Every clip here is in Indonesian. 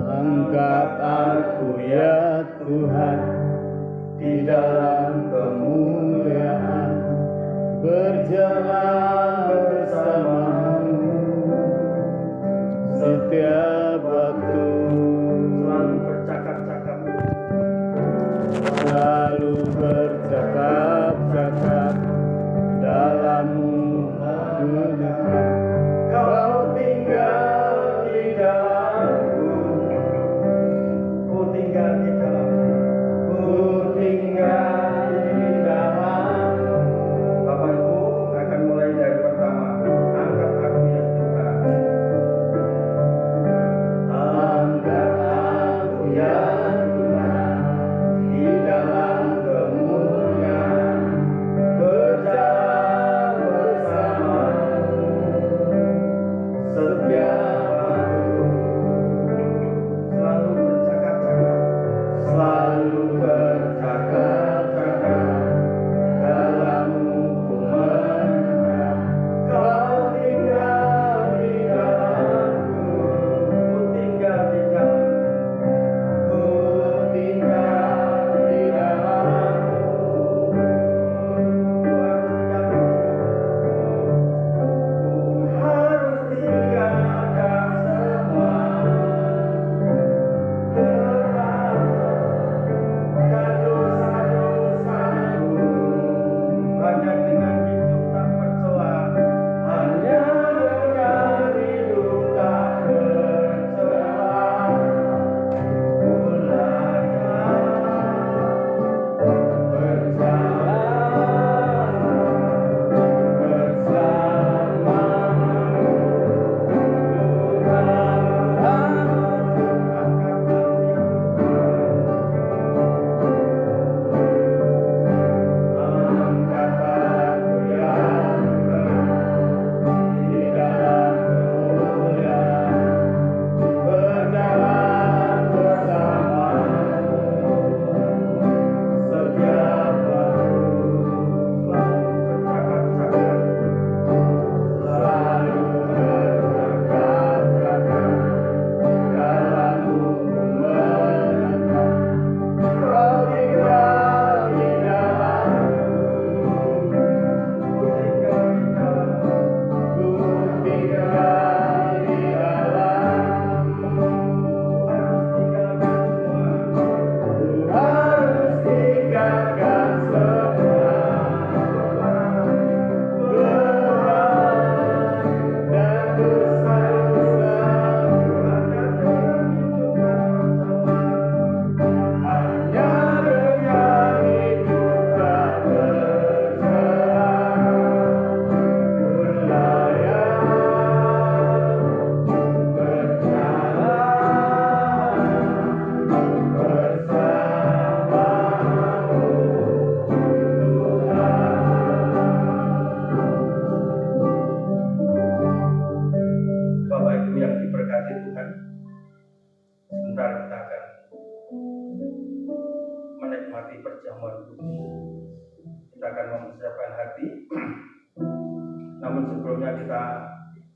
Angkat aku ya Tuhan di dalam kemuliaan, berjalan bersamamu setiap waktu. Selalu bercakap-cakap, selalu bercakap-cakap dalam-Mu hidupku. Kau tinggal di dalamku, ku tinggal di dalammu. ku tinggal di dalam-Mu. Bapak Ibu akan mulai dari pertama. Angkat aku ya Tuhan. Angkat aku ya Tuhan di dalam kemuliaan, berjalan bersamamu setiap waktu. Selalu bercakap-cakap, Selalu bercakap-cakap dalam-Mu ku menetap. Kau tinggal di dalamku, ku tinggal di dalammu. ku tinggal di dalam-Mu. Ku harus tinggalkan semua. Ku harus tinggalkan semua dosa-dosaku. Hanya dengan hidup tak bercela, Hanya dengan hidup tak bercela, ku layak berjalan bersamamu. Angkat aku ya Tuhan di dalam kemuliaan, berjalan bersamamu setiap waktu. Selalu bercakap-cakap dalam-Mu ku menetap. Kau tinggal di dalamku, ku tinggal di dalammu. Ku harus tinggalkan semua kelemahan dan dosa-dosaku. Hanya dengan hidup tak bercela, ku layak berjalan bersamamu, Bapak Ibu yang diberkati Tuhan, sebentar kita akan menikmati perjamuan kudus. Kita akan mempersiapkan hati. Namun sebelumnya kita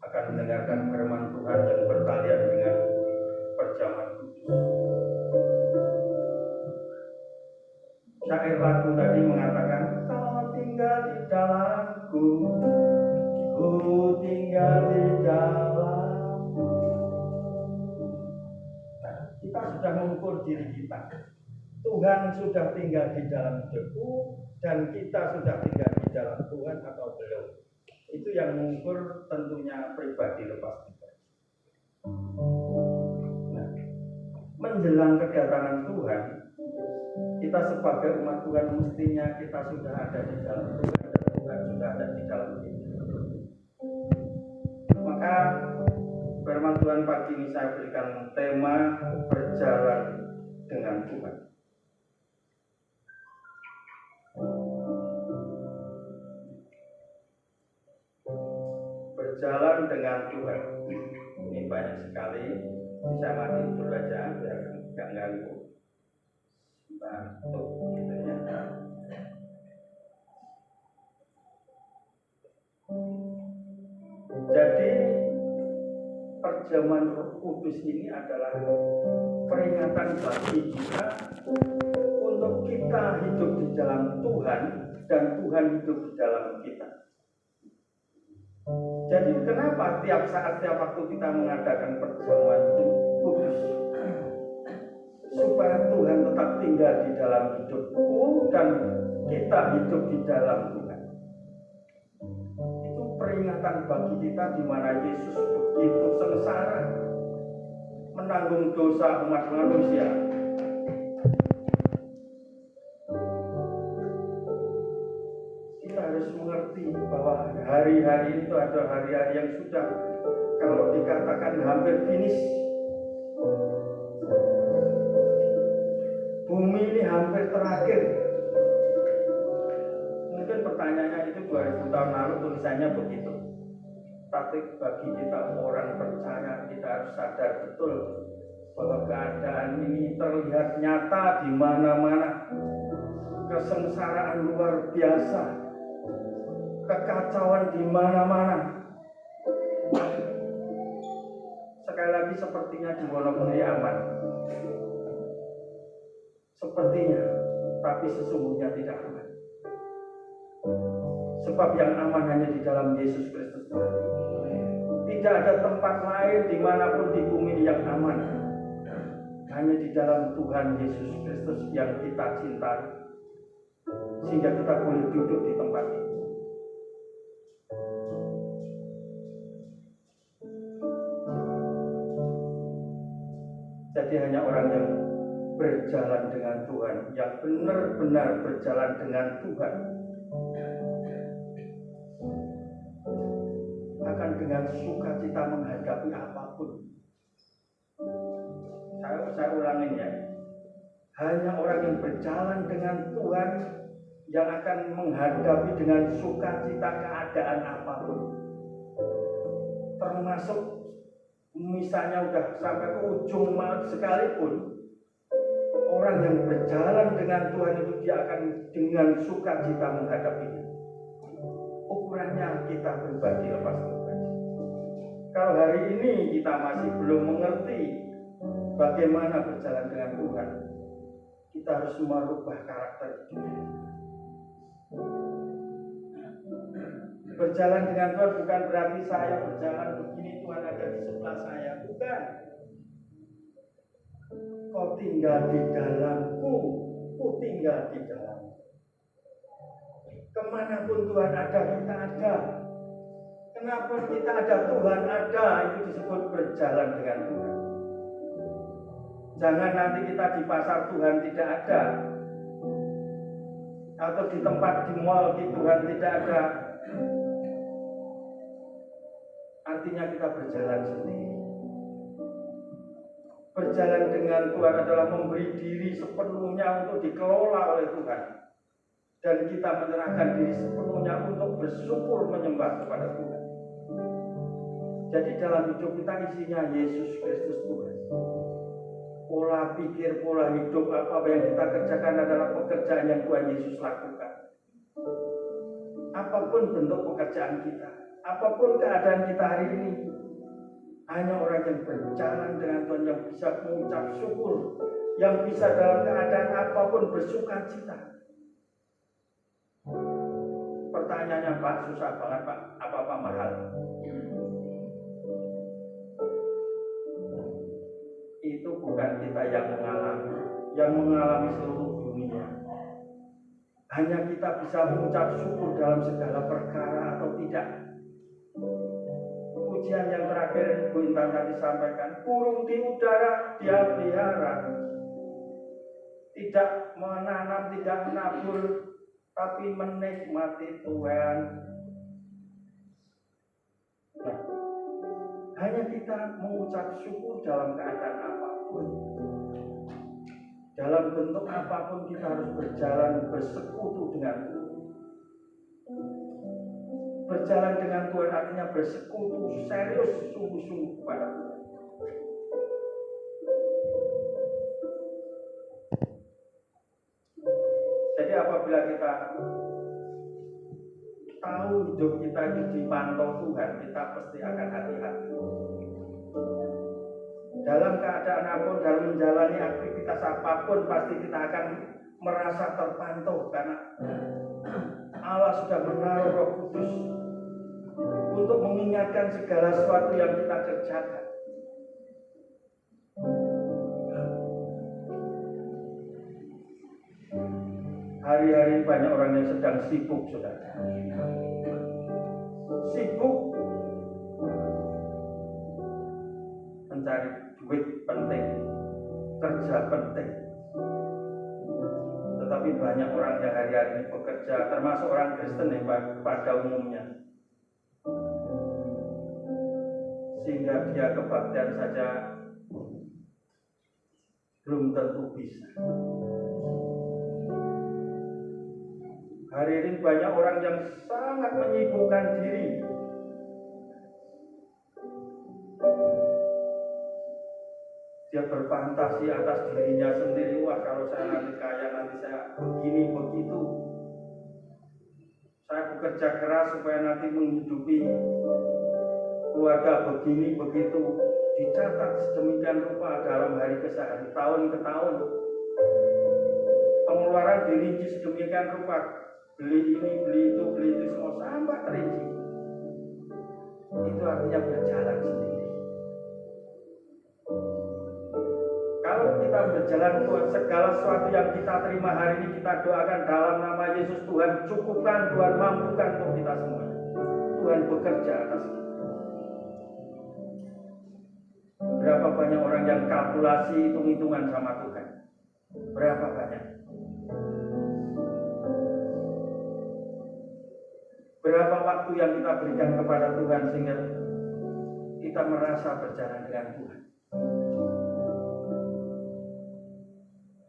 akan mendengarkan firman Tuhan yang bertalian dengan perjamuan kudus. Syair lagu tadi mengatakan, kau tinggal di dalamku, ku tinggal di dalammu. Nah, kita sudah mengukur diri kita. Tuhan sudah tinggal di dalam hidupku dan kita sudah tinggal di dalam Tuhan atau belum. Itu yang mengukur tentunya pribadi lepas pribadi. Nah, menjelang kedatangan Tuhan, kita sebagai umat Tuhan mestinya kita sudah ada di dalam Tuhan dan Tuhan sudah ada di dalam kita. Maka firman Tuhan pagi ini saya berikan tema berjalan dengan Tuhan. Berjalan dengan Tuhan. Ini banyak sekali. Bisa mati dulu aja biar nggak ganggu. Batuk gitu ya. Jadi perjamuan Roh Kudus ini adalah peringatan bagi kita untuk kita hidup di dalam Tuhan dan Tuhan hidup di dalam kita. Jadi kenapa tiap saat, tiap waktu kita mengadakan perjamuan kudus? Supaya Tuhan tetap tinggal di dalam hidupku dan kita hidup di dalam Tuhan. Itu peringatan bagi kita di mana Yesus begitu sengsara menanggung dosa umat manusia. Kita harus mengerti bahwa hari-hari itu adalah hari-hari yang sudah, kalau dikatakan hampir finish. Bumi ini hampir terakhir. Mungkin pertanyaannya itu 2000 tahun lalu tulisannya begitu. Tapi bagi kita orang percaya, kita harus sadar betul bahwa keadaan ini terlihat nyata di mana-mana. Kesengsaraan luar biasa, kekacauan di mana-mana. Sekali lagi sepertinya di Wonogiri aman. Sepertinya, tapi sesungguhnya tidak aman. Sebab yang aman hanya di dalam Yesus Kristus. Tidak ada tempat lain dimanapun di bumi yang aman. Hanya di dalam Tuhan Yesus Kristus yang kita cintai. Sehingga kita boleh duduk di tempat ini. Jadi hanya orang yang berjalan dengan Tuhan, yang benar-benar berjalan dengan Tuhan, akan dengan sukacita menghadapi apapun. Saya ulangin ya, hanya orang yang berjalan dengan Tuhan yang akan menghadapi dengan sukacita keadaan apapun, termasuk misalnya udah sampai ke ujung maut sekalipun. Orang yang berjalan dengan Tuhan itu dia akan dengan sukacita menghadapinya. Ukurannya kita pribadi lepas pribadi. Kalau hari ini kita masih belum mengerti bagaimana berjalan dengan Tuhan, kita harus merubah karakter hidup. Berjalan dengan Tuhan bukan berarti saya berjalan begini, Tuhan ada di sebelah saya. Bukan. Kau tinggal di dalamku, ku tinggal di dalammu. Kemanapun Tuhan ada, kita ada. Kenapa kita ada, Tuhan ada, itu disebut berjalan dengan Tuhan. Jangan nanti kita di pasar Tuhan tidak ada, atau di tempat di mall di Tuhan tidak ada. Artinya kita berjalan sendiri. Berjalan dengan Tuhan adalah memberi diri sepenuhnya untuk dikelola oleh Tuhan. Dan kita menyerahkan diri sepenuhnya untuk bersyukur menyembah kepada Tuhan. Jadi dalam hidup kita isinya Yesus Kristus Tuhan. Pola pikir, pola hidup apa yang kita kerjakan adalah pekerjaan yang Tuhan Yesus lakukan. Apapun bentuk pekerjaan kita, apapun keadaan kita hari ini, hanya orang yang berjalan dengan Tuhan yang bisa mengucap syukur, yang bisa dalam keadaan apapun bersuka cita. Pertanyaannya, Pak, susah banget Pak, apa-apa mahal? Itu bukan kita yang mengalami seluruh dunia. Hanya kita bisa mengucap syukur dalam segala perkara atau tidak. Pujian yang terakhir Bu Intan tadi sampaikan, burung di udara dia pelihara, tidak menanam, tidak menabur, tapi menikmati Tuhan. Nah, hanya kita mengucap syukur dalam keadaan apapun, dalam bentuk apapun kita harus berjalan bersekutu dengan Tuhan. Berjalan dengan Tuhan artinya bersekutu serius sungguh-sungguh kepada Tuhan. Jadi apabila kita tahu hidup kita itu dipantau Tuhan, kita pasti akan hati-hati. manapun, dalam menjalani aktivitas apapun, pasti kita akan merasa terpantau karena Allah sudah menaruh Roh Kudus untuk mengingatkan segala sesuatu yang kita kerjakan. Hari-hari banyak orang yang sedang sibuk, saudara. Sibuk mencari duit penting, kerja penting. Tetapi banyak orang yang hari-hari ini bekerja, termasuk orang Kristen yang pada umumnya, sehingga dia kebaktian saja belum tentu bisa. Hari ini banyak orang yang sangat menyibukkan diri. Dia berfantasi atas dirinya sendiri. Wah, kalau saya nanti kaya, nanti saya begini, begitu. Saya bekerja keras supaya nanti menghidupi keluarga begini, begitu. Dicatat sedemikian rupa dalam hari kesehari, tahun ke tahun. Pengeluaran dirinci sedemikian rupa. Beli ini, beli itu, semua sampai terinci. Itu artinya berjalan sendiri. Kalau kita berjalan buat segala sesuatu yang kita terima hari ini, kita doakan dalam nama Yesus, Tuhan cukupkan, Tuhan mampukan untuk kita semuanya. Tuhan bekerja atas kita. Berapa banyak orang yang kalkulasi hitung-hitungan sama Tuhan? Berapa banyak? Berapa waktu yang kita berikan kepada Tuhan sehingga kita merasa berjalan dengan Tuhan?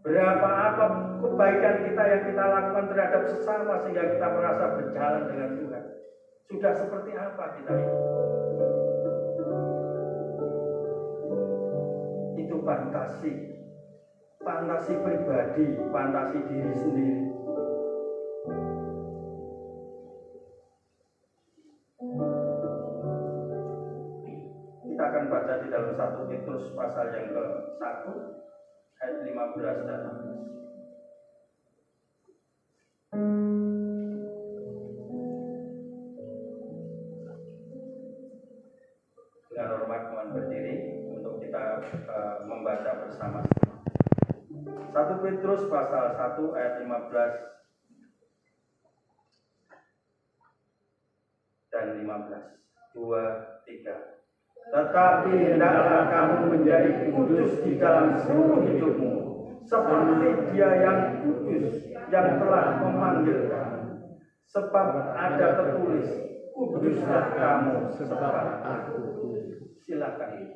Berapa apa kebaikan kita yang kita lakukan terhadap sesama sehingga kita merasa berjalan dengan Tuhan? Sudah seperti apa kita ini? Itu fantasi pribadi, fantasi diri sendiri. Kita akan baca di dalam 1 Petrus pasal yang ke-1 ayat 15 dan 16. Dengan hormat mohon berdiri untuk kita membaca bersama-sama. 1 Petrus pasal 1 ayat 15 dan 15. 2, 3. Tetapi hendaklah kamu menjadi kudus di dalam seluruh hidupmu, seperti Dia yang kudus yang telah memanggil kamu. Sebab ada tertulis, kuduslah kamu sebab Aku kudus. Silakan.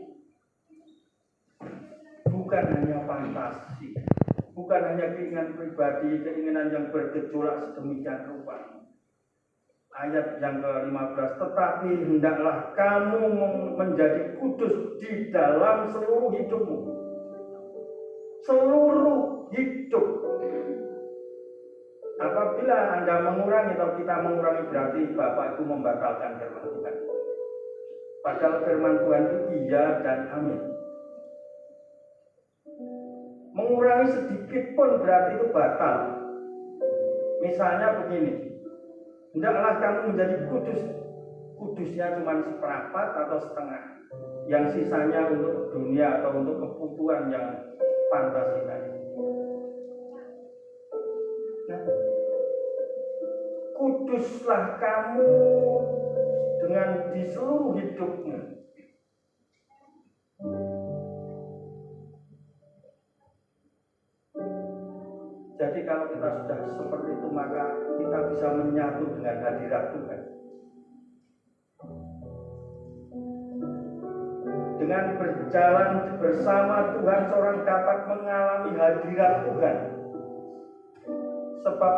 Bukan hanya fantasi, bukan hanya keinginan pribadi, keinginan yang bergejolak sedemikian rupa. Ayat yang ke-15, tetapi hendaklah kamu menjadi kudus di dalam seluruh hidupmu. Seluruh hidup. Apabila Anda mengurangi atau kita mengurangi, berarti Bapak Ibu membatalkan firman Tuhan. Padahal firman Tuhan itu iya dan amin. Mengurangi sedikit pun berarti itu batal. Misalnya begini, hendaklah kamu menjadi kudus. Kudusnya cuma seperempat atau setengah. Yang sisanya untuk dunia atau untuk kebutuhan yang fantasi tadi. Nah, kuduslah kamu dengan di seluruh hidupmu. Jadi kalau kita sudah seperti itu, maka kita bisa menyatu dengan hadirat Tuhan. Dengan berjalan bersama Tuhan, seorang dapat mengalami hadirat Tuhan. Sebab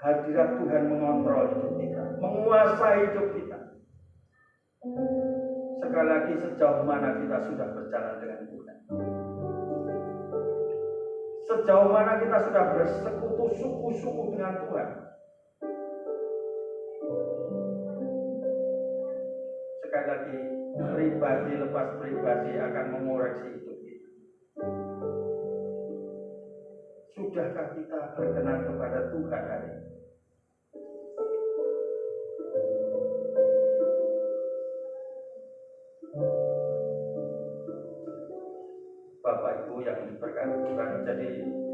hadirat Tuhan mengontrol hidup kita, menguasai hidup kita. Sekali lagi, sejauh mana kita sudah berjalan dengan Tuhan? Sejauh mana kita sudah bersekutu suku-suku dengan Tuhan? Sekali lagi, pribadi lepas pribadi akan mengoreksi hidup kita. Sudahkah kita berkenan kepada Tuhan hari ini? Bapak Ibu yang diberkati Tuhan, jadi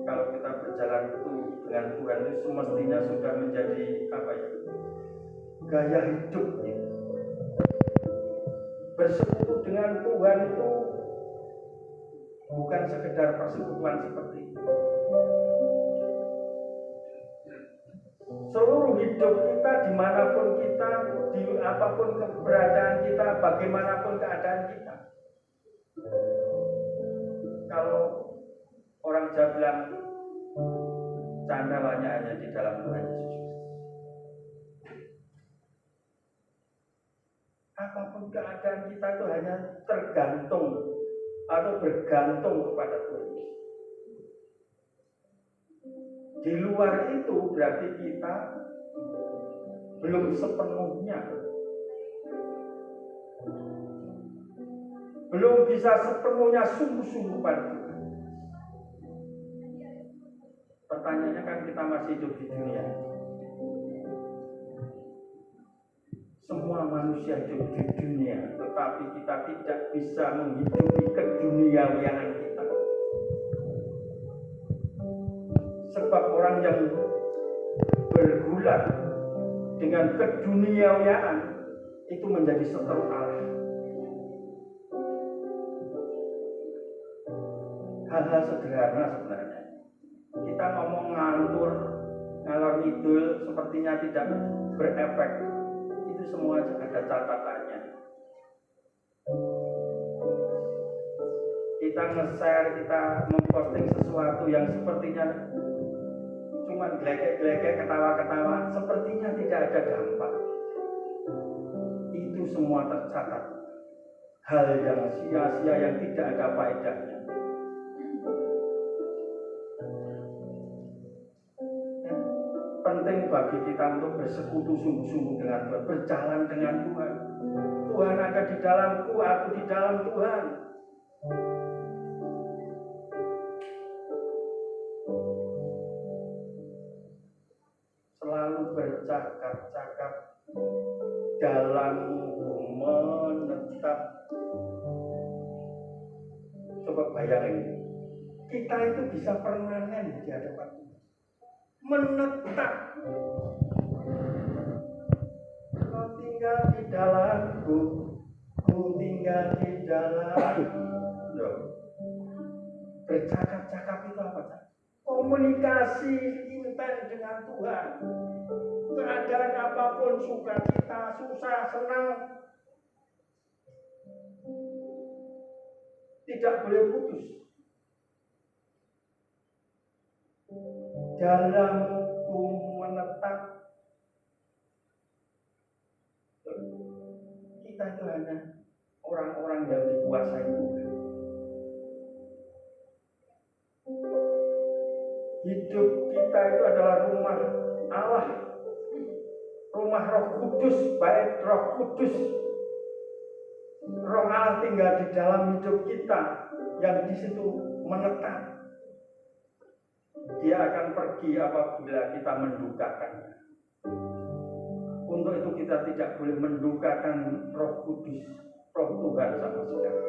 kalau kita berjalan itu dengan Tuhan itu semestinya sudah menjadi apa ya? Gaya hidup ya. Bersekutu dengan Tuhan itu bukan sekedar persekutuan seperti itu. Seluruh hidup kita, dimanapun kita, di apapun keberadaan kita, bagaimanapun keadaan kita. Kalau orang Jawa bilang candalanya hanya di dalam Tuhan Yesus. Apapun keadaan kita itu hanya tergantung atau bergantung kepada Tuhan Yesus. Di luar itu berarti kita belum sepenuhnya, belum bisa sepenuhnya sungguh-sungguh pada Tuhan. Pertanyaannya kan kita masih hidup di dunia. Semua manusia hidup di dunia, tetapi kita tidak bisa menghidupi keduniawian kita. Sebab orang yang bergulat dengan keduniawian itu menjadi seteru Allah. Hal-hal sederhana sebenarnya. Kita ngomong ngalor ngidul sepertinya tidak berefek. Itu semua ada catatannya. Kita nge-share, kita memposting sesuatu yang sepertinya cuma gelegek-gelegek, ketawa-ketawa, sepertinya tidak ada dampak. Itu semua tercatat. Hal yang sia-sia yang tidak ada faedahnya. Penting bagi kita untuk bersekutu sungguh-sungguh dengan Tuhan, berjalan dengan Tuhan. Tuhan ada di dalamku, aku di dalam Tuhan. Selalu bercakap-cakap dalammu menetap. Coba bayangin, kita itu bisa permanen di hadapan Tuhan. Menetap. Kau tinggal di dalamku, ku tinggal di dalammu. Bercakap-cakap itu apa? Komunikasi intens dengan Tuhan. Keadaan apapun, sukacita, susah, senang, tidak boleh putus. Dalamku menetap. Kita itu hanya orang-orang yang dikuasai Tuhan. Hidup kita itu adalah rumah Allah, rumah Roh Kudus, baik Roh Kudus. Roh Allah tinggal di dalam hidup kita, yang di situ menetap. Dia akan pergi apabila kita mendukakannya. Untuk itu kita tidak boleh mendukakan Roh Kudus, Roh Tuhan sama sekali.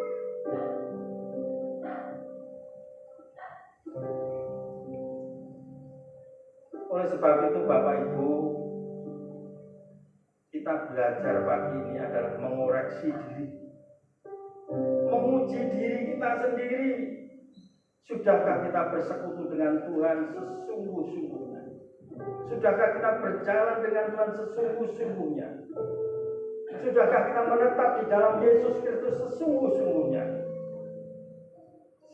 Oleh sebab itu Bapak Ibu, kita belajar pagi ini adalah mengoreksi diri, menguji diri kita sendiri. Sudahkah kita bersekutu dengan Tuhan sesungguh-sungguhnya? Sudahkah kita berjalan dengan Tuhan sesungguh-sungguhnya? Sudahkah kita menetap di dalam Yesus Kristus sesungguh-sungguhnya?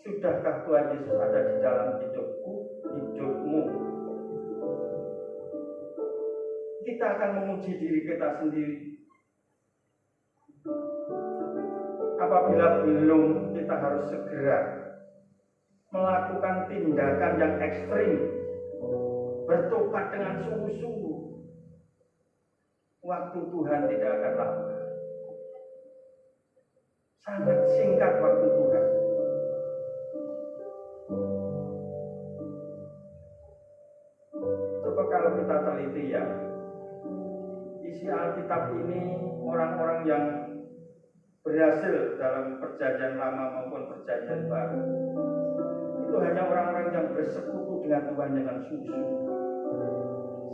Sudahkah Tuhan Yesus ada di dalam hidupku, hidupmu? Kita akan menguji diri kita sendiri. Apabila belum, kita harus segera melakukan tindakan yang ekstrim, bertobat dengan sungguh-sungguh. Waktu Tuhan tidak akan lama, sangat singkat waktu Tuhan. Alkitab ini orang-orang yang berhasil dalam perjanjian lama maupun perjanjian baru itu hanya orang-orang yang bersekutu dengan Tuhan dengan sungguh-sungguh.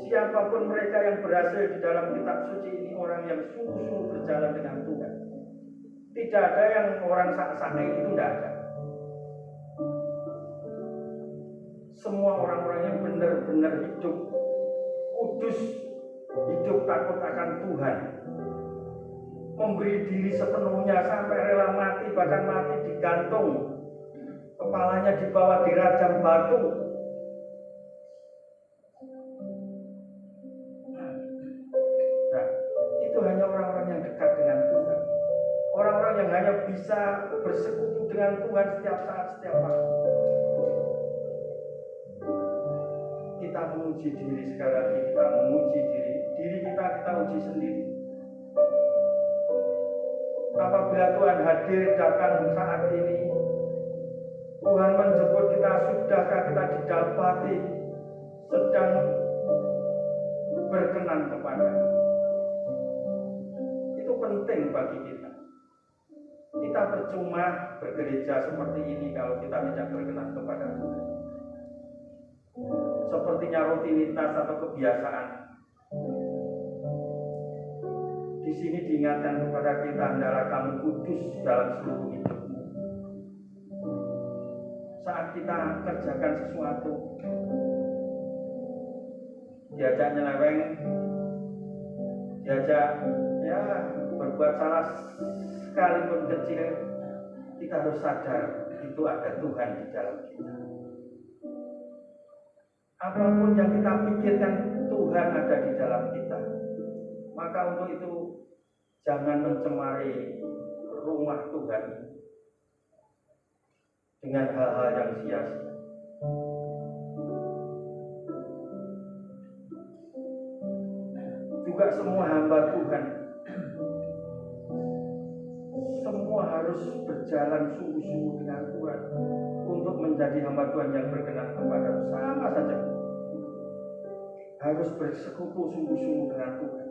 Siapapun mereka yang berhasil di dalam kitab suci ini orang yang sungguh-sungguh berjalan dengan Tuhan. Tidak ada yang orang sak-sakai itu, tidak ada. Semua orang-orang yang benar-benar hidup kudus, hidup takut akan Tuhan, memberi diri sepenuhnya sampai rela mati, bahkan mati digantung, kepalanya dibawa dirajam batu. Nah, itu hanya orang-orang yang dekat dengan Tuhan, orang-orang yang hanya bisa bersekutu dengan Tuhan setiap saat, setiap waktu. Kita menguji diri sekali lagi, kita menguji diri kita uji sendiri. Apabila Tuhan hadir datang saat ini, Tuhan menjemput kita, sudahkah kita didapati sedang berkenan kepada? Itu penting bagi kita. Kita percuma bergereja seperti ini kalau kita tidak berkenan kepada Tuhan. Sepertinya rutinitas atau kebiasaan. Di sini diingatkan kepada kita, hendaklah kamu kudus dalam seluruh hidupmu. Saat kita kerjakan sesuatu, diajak nyeleweng, diajak berbuat salah sekalipun kecil, kita harus sadar itu ada Tuhan di dalam kita. Apapun yang kita pikirkan, Tuhan ada di dalam kita. Maka untuk itu jangan mencemari rumah Tuhan dengan hal-hal yang sia-sia. Juga semua hamba Tuhan, semua harus berjalan sungguh-sungguh dengan Tuhan untuk menjadi hamba Tuhan yang berkenan kepada sama saja. Harus bersekutu sungguh-sungguh dengan Tuhan.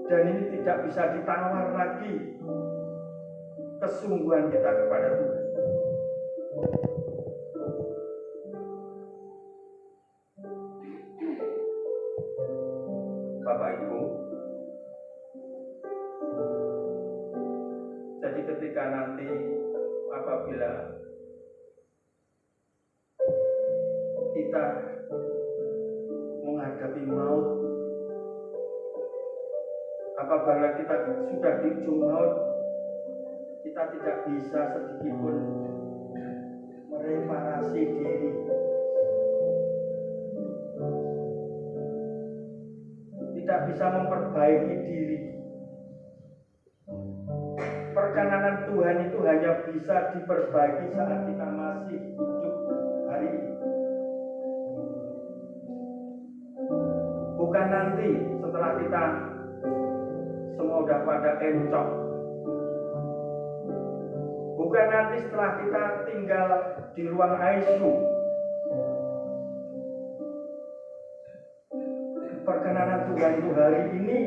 Dan ini tidak bisa ditawar lagi kesungguhan kita kepada Tuhan. Bapak Ibu, jadi ketika nanti apabila kita menghadapi maut, apabila kita sudah di ujung maut, kita tidak bisa sedikitpun mereparasi diri. Tidak bisa memperbaiki diri. Perkenanan Tuhan itu hanya bisa diperbaiki saat kita masih hidup hari ini. Bukan nanti setelah kita semua udah pada encok. Bukan nanti setelah kita tinggal di ruang ICU. Perkenanan Tuhan itu hari ini,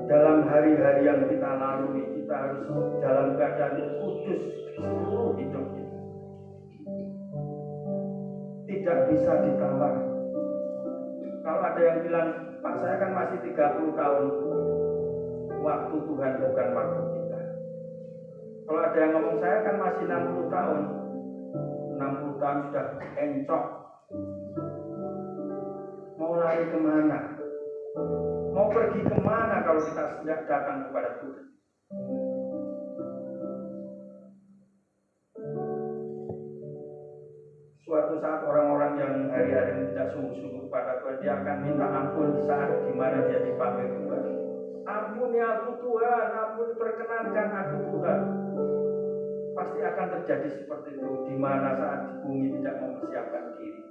dalam hari-hari yang kita lalui, kita harus dalam keadaan kudus seluruh hidup kita. Tidak bisa ditawar. Kalau ada yang bilang, Pak, saya kan masih 30 tahun. Waktu Tuhan bukan waktu kita. Kalau ada yang ngomong, saya kan masih 60 tahun. 60 tahun sudah encok. Mau lari kemana? Mau pergi kemana kalau kita sudah datang kepada Tuhan? Suatu saat orang-orang yang hari-hari ini tidak sungguh-sungguh kepada Tuhan, dia akan minta ampun di saat di mana dia dipanggil Tuhan. Ampuni aku Tuhan, ampuni perkenankan aku Tuhan. Pasti akan terjadi seperti itu di mana saat di bumi tidak mempersiapkan diri.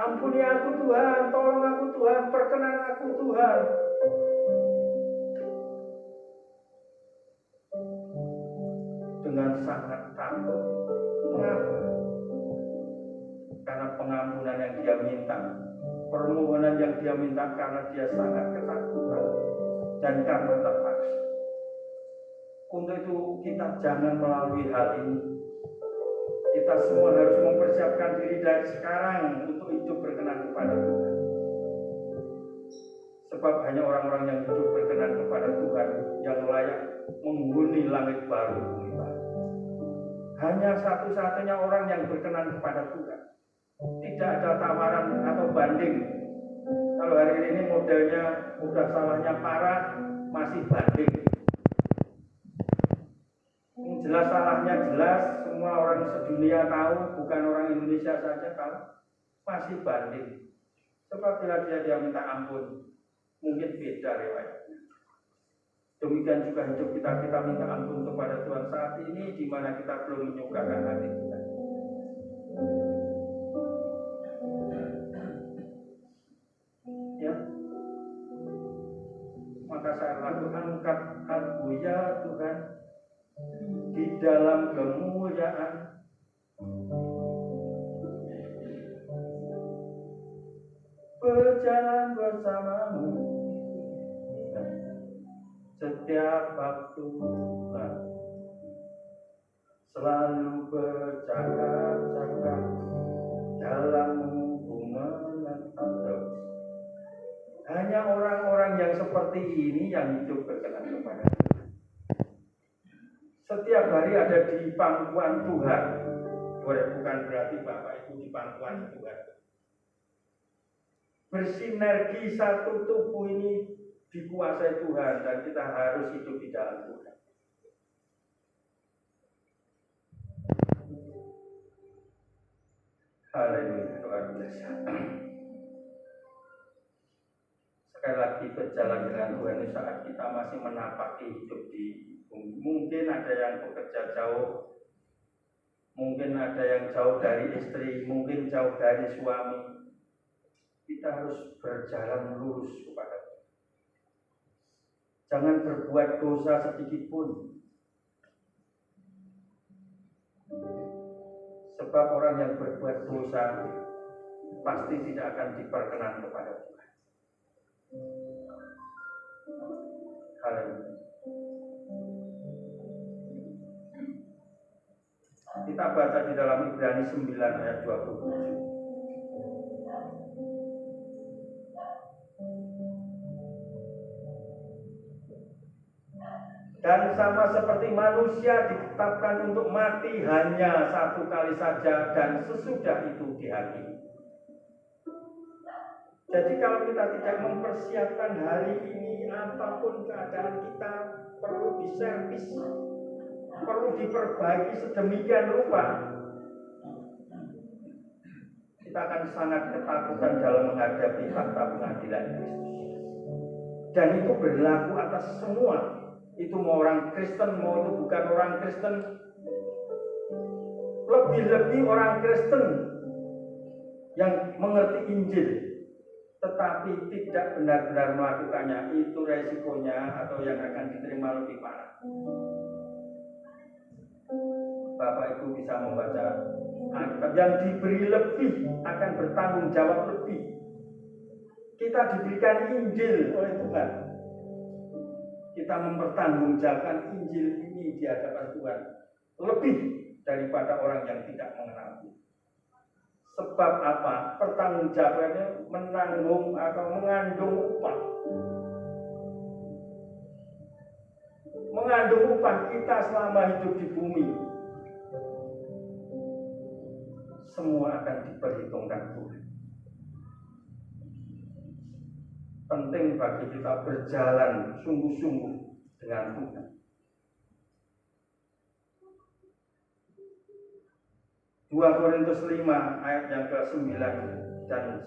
Ampuni aku Tuhan, tolong aku Tuhan, perkenan aku Tuhan. Dengan sangat takut. Mengapa? Karena pengampunan yang dia minta permohonan yang dia minta karena dia sangat ketakutan dan karena terpaksa. Untuk itu kita jangan melalui hal ini. Kita semua harus mempersiapkan diri dari sekarang untuk hidup berkenan kepada Tuhan. Sebab hanya orang-orang yang hidup berkenan kepada Tuhan yang layak menghuni langit baru, bumi baru. Hanya satu-satunya orang yang berkenan kepada Tuhan. Tidak ada tawaran atau banding. Kalau hari ini modelnya udah salahnya parah, masih banding. Jelas salahnya jelas, semua orang sedunia tahu, bukan orang Indonesia saja tahu, masih banding. Sebab bila dia minta ampun, mungkin beda riwayatnya. Demikian juga hidup kita minta ampun kepada Tuhan saat ini, di mana kita belum menyukakan hati Tuhan. Ya, maka saya lalu angkat aku ya Tuhan di dalam kemuliaan. Berjalan bersamamu setiap waktu, selalu bercakap-cakap dalam hubungan atau hanya orang-orang yang seperti ini yang hidup berkenan kepada Tuhan. Setiap hari ada di pangkuan Tuhan. Bukan berarti Bapak Ibu di pangkuan Tuhan. Bersinergi satu tubuh ini dikuasai Tuhan dan kita harus hidup di dalam Tuhan. Haleluya, luar biasa. Sekali lagi berjalan dengan Tuhan di saat kita masih menapaki hidup di bumi. Mungkin ada yang bekerja jauh, mungkin ada yang jauh dari istri, mungkin jauh dari suami. Kita harus berjalan lurus kepada Tuhan. Jangan berbuat dosa sedikit pun. Sebab orang yang berbuat dosa pasti tidak akan diperkenan kepada Tuhan. Haleluya. Kita baca di dalam Ibrani 9 ayat 27. Dan sama seperti manusia ditetapkan untuk mati hanya satu kali saja dan sesudah itu dihakimi. Jadi kalau kita tidak mempersiapkan hari ini, apapun keadaan kita perlu diservis, perlu diperbaiki sedemikian rupa. Kita akan sangat ketakutan dalam menghadapi takhta pengadilan Kristus. Dan itu berlaku atas semua. Itu mau orang Kristen, mau itu bukan orang Kristen. Lebih-lebih orang Kristen yang mengerti Injil tetapi tidak benar-benar melakukannya, itu resikonya atau yang akan diterima lebih parah. Bapak Ibu bisa membaca Alkitab, yang diberi lebih akan bertanggung jawab lebih. Kita diberikan Injil oleh Tuhan. Kita mempertanggungjawabkan Injil ini di hadapan Tuhan lebih daripada orang yang tidak mengenal. Sebab apa? Pertanggungjawabannya menanggung atau mengandung upah. Mengandung upah kita selama hidup di bumi. Semua akan diperhitungkan Tuhan. Penting bagi kita berjalan sungguh-sungguh dengan Tuhan. 2 Korintus 5 ayat yang ke-9 dan 10.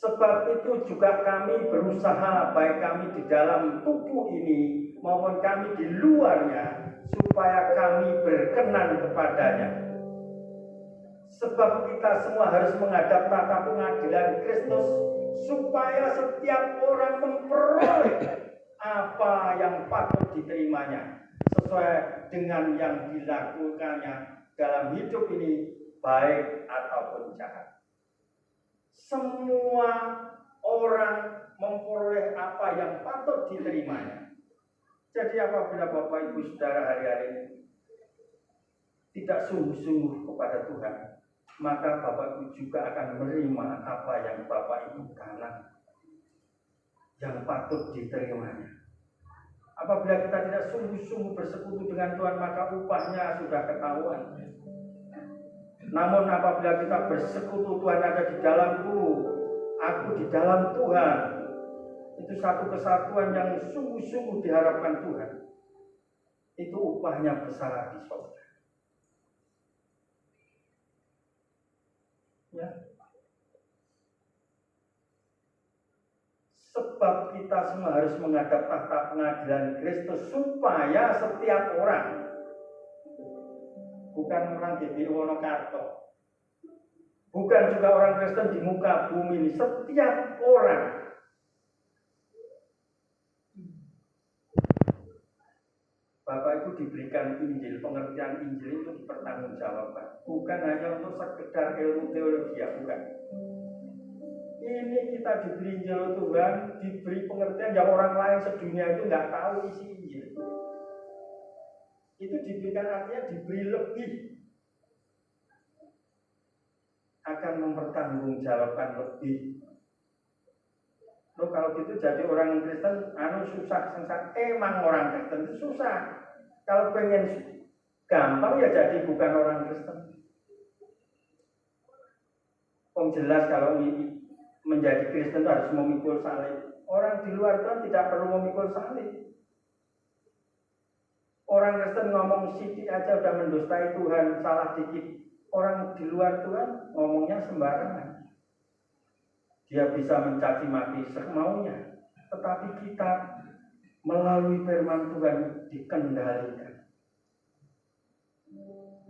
Sebab itu juga kami berusaha, baik kami di dalam tubuh ini maupun kami di luarnya, supaya kami berkenan kepadanya. Sebab kita semua harus menghadap tata pengadilan Kristus, supaya setiap orang memperoleh apa yang patut diterimanya sesuai dengan yang dilakukannya dalam hidup ini baik ataupun jahat. Semua orang memperoleh apa yang patut diterimanya. Jadi apabila Bapak Ibu Saudara hari-hari ini tidak sungguh-sungguh kepada Tuhan, maka Bapak Ibu juga akan menerima apa yang Bapak Ibu tanam, yang patut diterimanya. Apabila kita tidak sungguh-sungguh bersekutu dengan Tuhan, maka upahnya sudah ketahuan. Namun apabila kita bersekutu, Tuhan ada di dalamku, aku di dalam Tuhan, itu satu kesatuan yang sungguh-sungguh diharapkan Tuhan. Itu upahnya besar di sorga. Ya. Sebab kita semua harus menghadap tahta pengadilan Kristus supaya setiap orang, bukan orang di Wonokarto, bukan juga orang Kristen di muka bumi ini, setiap orang Bapak itu diberikan Injil, pengertian Injil itu dipertanggungjawabkan, bukan hanya untuk sekedar ilmu teologi, bukan. Ini kita diberi Injil Tuhan, diberi pengertian yang orang lain sedunia itu nggak tahu isi Injil. Itu diberikan artinya diberi lebih, akan mempertanggungjawabkan lebih. Loh kalau gitu jadi orang Kristen susah sensat. Emang orang Kristen itu susah. Kalau pengen gampang ya jadi bukan orang Kristen. Jelas kalau menjadi Kristen harus memikul salib. Orang di luar Tuhan tidak perlu memikul salib. Orang Kristen ngomong sidik aja udah mendustai Tuhan, salah dikit. Orang di luar Tuhan ngomongnya sembarangan. Dia bisa mencaci maki semaunya. Tetapi kita melalui firman Tuhan dikendalikan.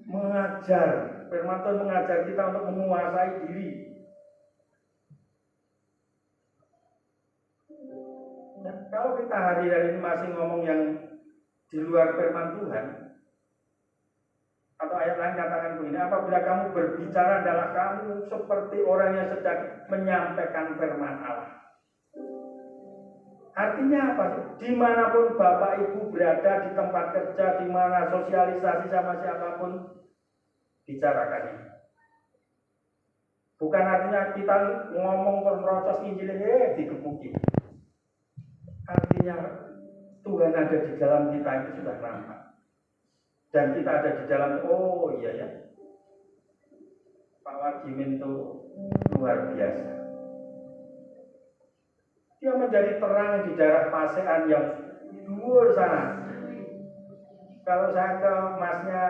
Mengajar, firman Tuhan mengajar kita untuk menguasai diri. Nah, kalau kita hari-hari ini masih ngomong yang di luar firman Tuhan, atau ayat lain katakan begini, apabila kamu berbicara adalah kamu seperti orang yang sedang menyampaikan firman Allah. Artinya apa? Dimanapun Bapak Ibu berada, di tempat kerja, di mana sosialisasi sama siapapun, bicarakan ini. Bukan artinya kita ngomong terus Injil digebuki. Artinya Tuhan ada di dalam kita itu sudah nampak. Dan kita ada di dalam, oh iya ya, Pak Wagimin itu luar biasa. Dia menjadi terang di daerah Pasean yang luar sana. Kalau saya ke masnya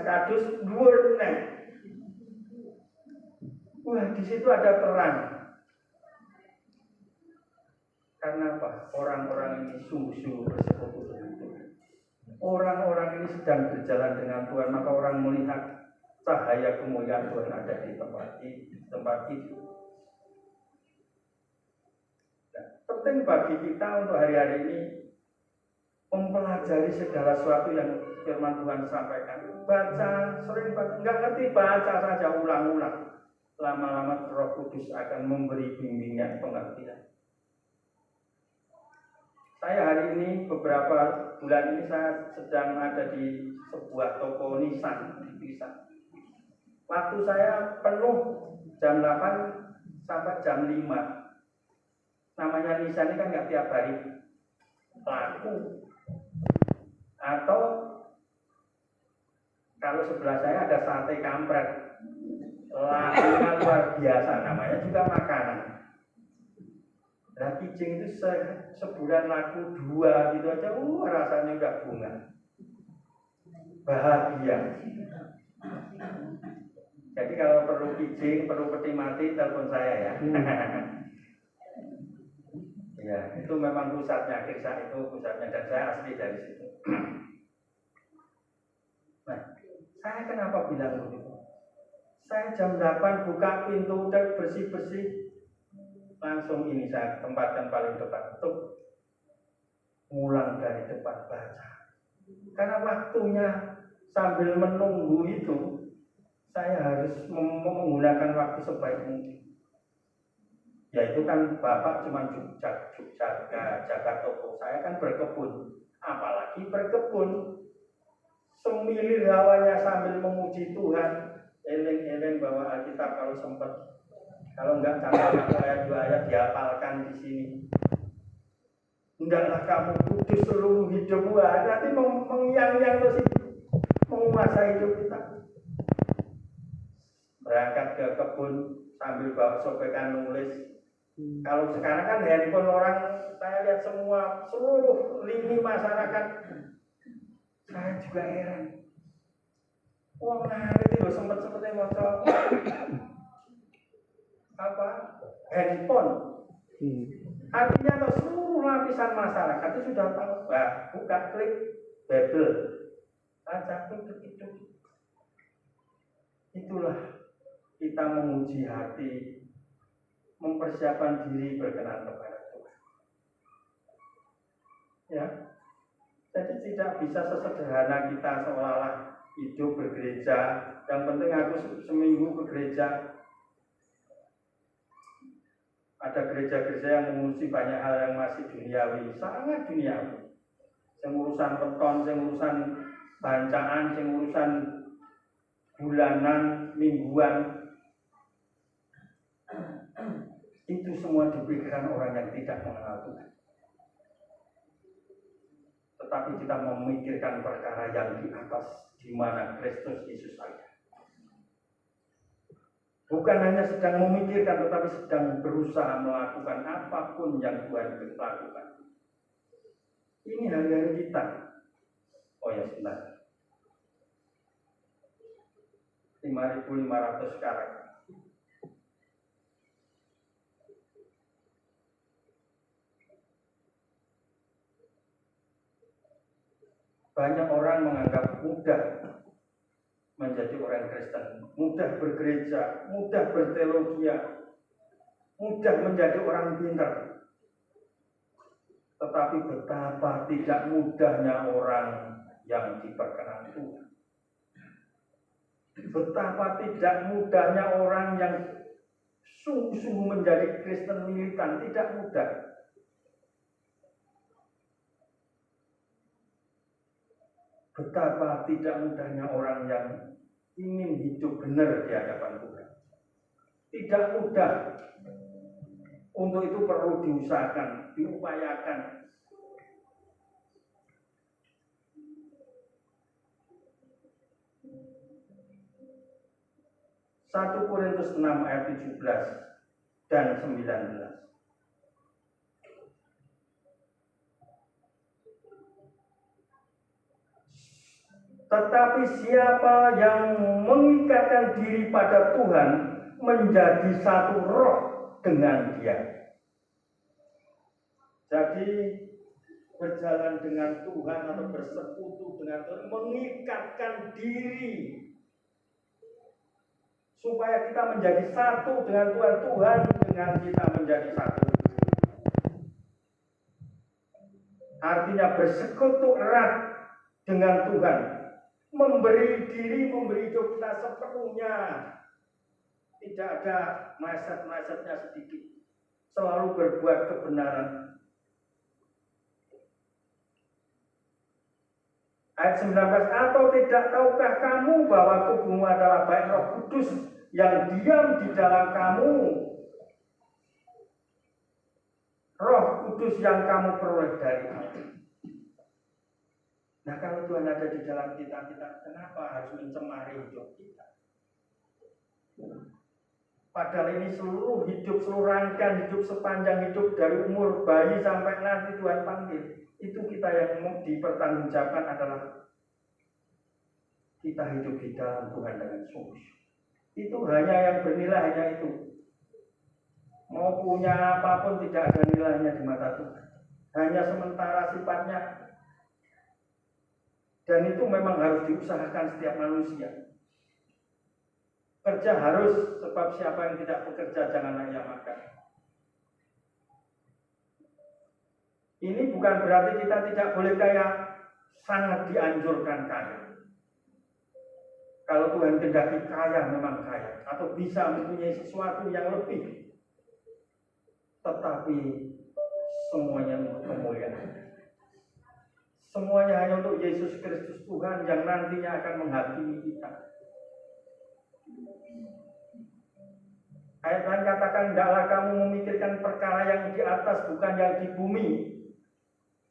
Kadus, luar nih. Wah, di situ ada terang. Karena apa? Orang-orang ini sungguh-sungguh bersekutu dengan Tuhan. Orang-orang ini sedang berjalan dengan Tuhan, maka orang melihat cahaya kemuliaan Tuhan ada di tempat itu. Nah, penting bagi kita untuk hari-hari ini mempelajari segala sesuatu yang firman Tuhan sampaikan. Baca, sering baca, nggak ngerti baca saja ulang-ulang. Lama-lama Roh Kudus akan memberi bimbingan pengertian. Saya hari ini beberapa bulan ini saya sedang ada di sebuah toko nisan di Pisang. Waktu saya penuh jam 8 sampai jam 5. Namanya nisan ini kan nggak tiap hari laku. Atau kalau sebelah saya ada sate kampret, lakunya luar biasa, namanya juga makanan. Nah, kijing itu sebulan laku 2 gitu aja, rasanya udah bunga. Bahagia. Jadi kalau perlu kijing, perlu peti mati, telepon saya ya. Ya, itu memang pusatnya, Kirsa itu pusatnya, dan saya asli dari situ. Nah, saya kenapa bilang begitu? Saya jam 8 buka pintu, udah bersih-bersih, langsung ini saya tempatkan paling depan untuk ngulang dari depan baca. Karena waktunya sambil menunggu itu saya harus menggunakan waktu sebaik mungkin. Ya itu kan Bapak cuma jaga toko, saya kan berkebun. Apalagi berkebun, semilir hawanya sambil memuji Tuhan, eling-eling bahwa Alkitab kalau sempat, kalau enggak satu ayat dua ayat dihafalkan di sini. Hendaklah kamu kudus seluruh hidupmu, nanti mengiang-iang terus menguasai hidup kita. Berangkat ke kebun sambil bawa sobekan nulis. Kalau sekarang kan handphone orang, saya lihat semua seluruh lini masyarakat. Saya juga heran. Wah, ngerti loh, sempet-sempetnya mau apa? Handphone. Artinya kalau seluruh lapisan masyarakat itu sudah tahu. Buka klik Bible, baca klik itu. Itulah kita menguji hati, mempersiapkan diri berkenan kepada Tuhan. Ya, jadi tidak bisa sesederhana kita seolah-olah hidup bergereja. Yang penting aku seminggu ke gereja. Ada gereja-gereja yang mengurusi banyak hal yang masih duniawi, sangat duniawi. Yang urusan peton, yang urusan bancaan, yang urusan bulanan, mingguan. Itu semua dipikirkan orang yang tidak mengenal Tuhan. Tetapi kita memikirkan perkara yang di atas, di mana Kristus Yesus ada. Bukan hanya sedang memikirkan, tetapi sedang berusaha melakukan apapun yang Tuhan lakukan. Ini hari-hari kita. Oh ya, sebentar. 5.500 sekarang. Banyak orang menganggap mudah menjadi orang Kristen, mudah bergereja, mudah berteologia, mudah menjadi orang pintar. Tetapi betapa tidak mudahnya orang yang diperkenan Tuhan. Betapa tidak mudahnya orang yang sungguh-sungguh menjadi Kristen militan, tidak mudah. Betapa tidak mudahnya orang yang ingin hidup benar di hadapan Tuhan. Tidak mudah. Untuk itu perlu diusahakan, diupayakan. Satu Korintus 6 ayat 17 dan 19. Tetapi siapa yang mengikatkan diri pada Tuhan menjadi satu roh dengan Dia. Jadi berjalan dengan Tuhan atau bersekutu dengan Tuhan, mengikatkan diri supaya kita menjadi satu dengan Tuhan, Tuhan dengan kita menjadi satu. Artinya bersekutu erat dengan Tuhan, memberi diri, memberi hidup kita sepenuhnya. Tidak ada meleset-melesetnya sedikit. Selalu berbuat kebenaran. Ayat 19, atau tidak tahukah kamu bahwa tubuhmu adalah bait Roh Kudus yang diam di dalam kamu? Roh Kudus yang kamu peroleh dari Allah. Nah, kalau Tuhan ada di dalam kita kenapa harus mencemari hidup kita? Padahal ini seluruh hidup, seluruh rangkaian hidup, sepanjang hidup dari umur bayi sampai nanti Tuhan panggil. Itu kita yang dipertanggungjawabkan adalah kita hidup di dalam Tuhan dengan sungguh. Itu hanya yang bernilai, hanya itu. Mau punya apapun tidak ada nilainya di mata Tuhan. Hanya sementara sifatnya. Dan itu memang harus diusahakan setiap manusia. Kerja harus, sebab siapa yang tidak bekerja janganlah ia makan. Ini bukan berarti kita tidak boleh kaya, sangat dianjurkan kaya. Kalau Tuhan kehendaki kaya, memang kaya, atau bisa mempunyai sesuatu yang lebih, tetapi semuanya untuk kemuliaan. Semuanya hanya untuk Yesus Kristus Tuhan yang nantinya akan menghakimi kita. Ayat lain katakan, hendaklah kamu memikirkan perkara yang di atas, bukan yang di bumi.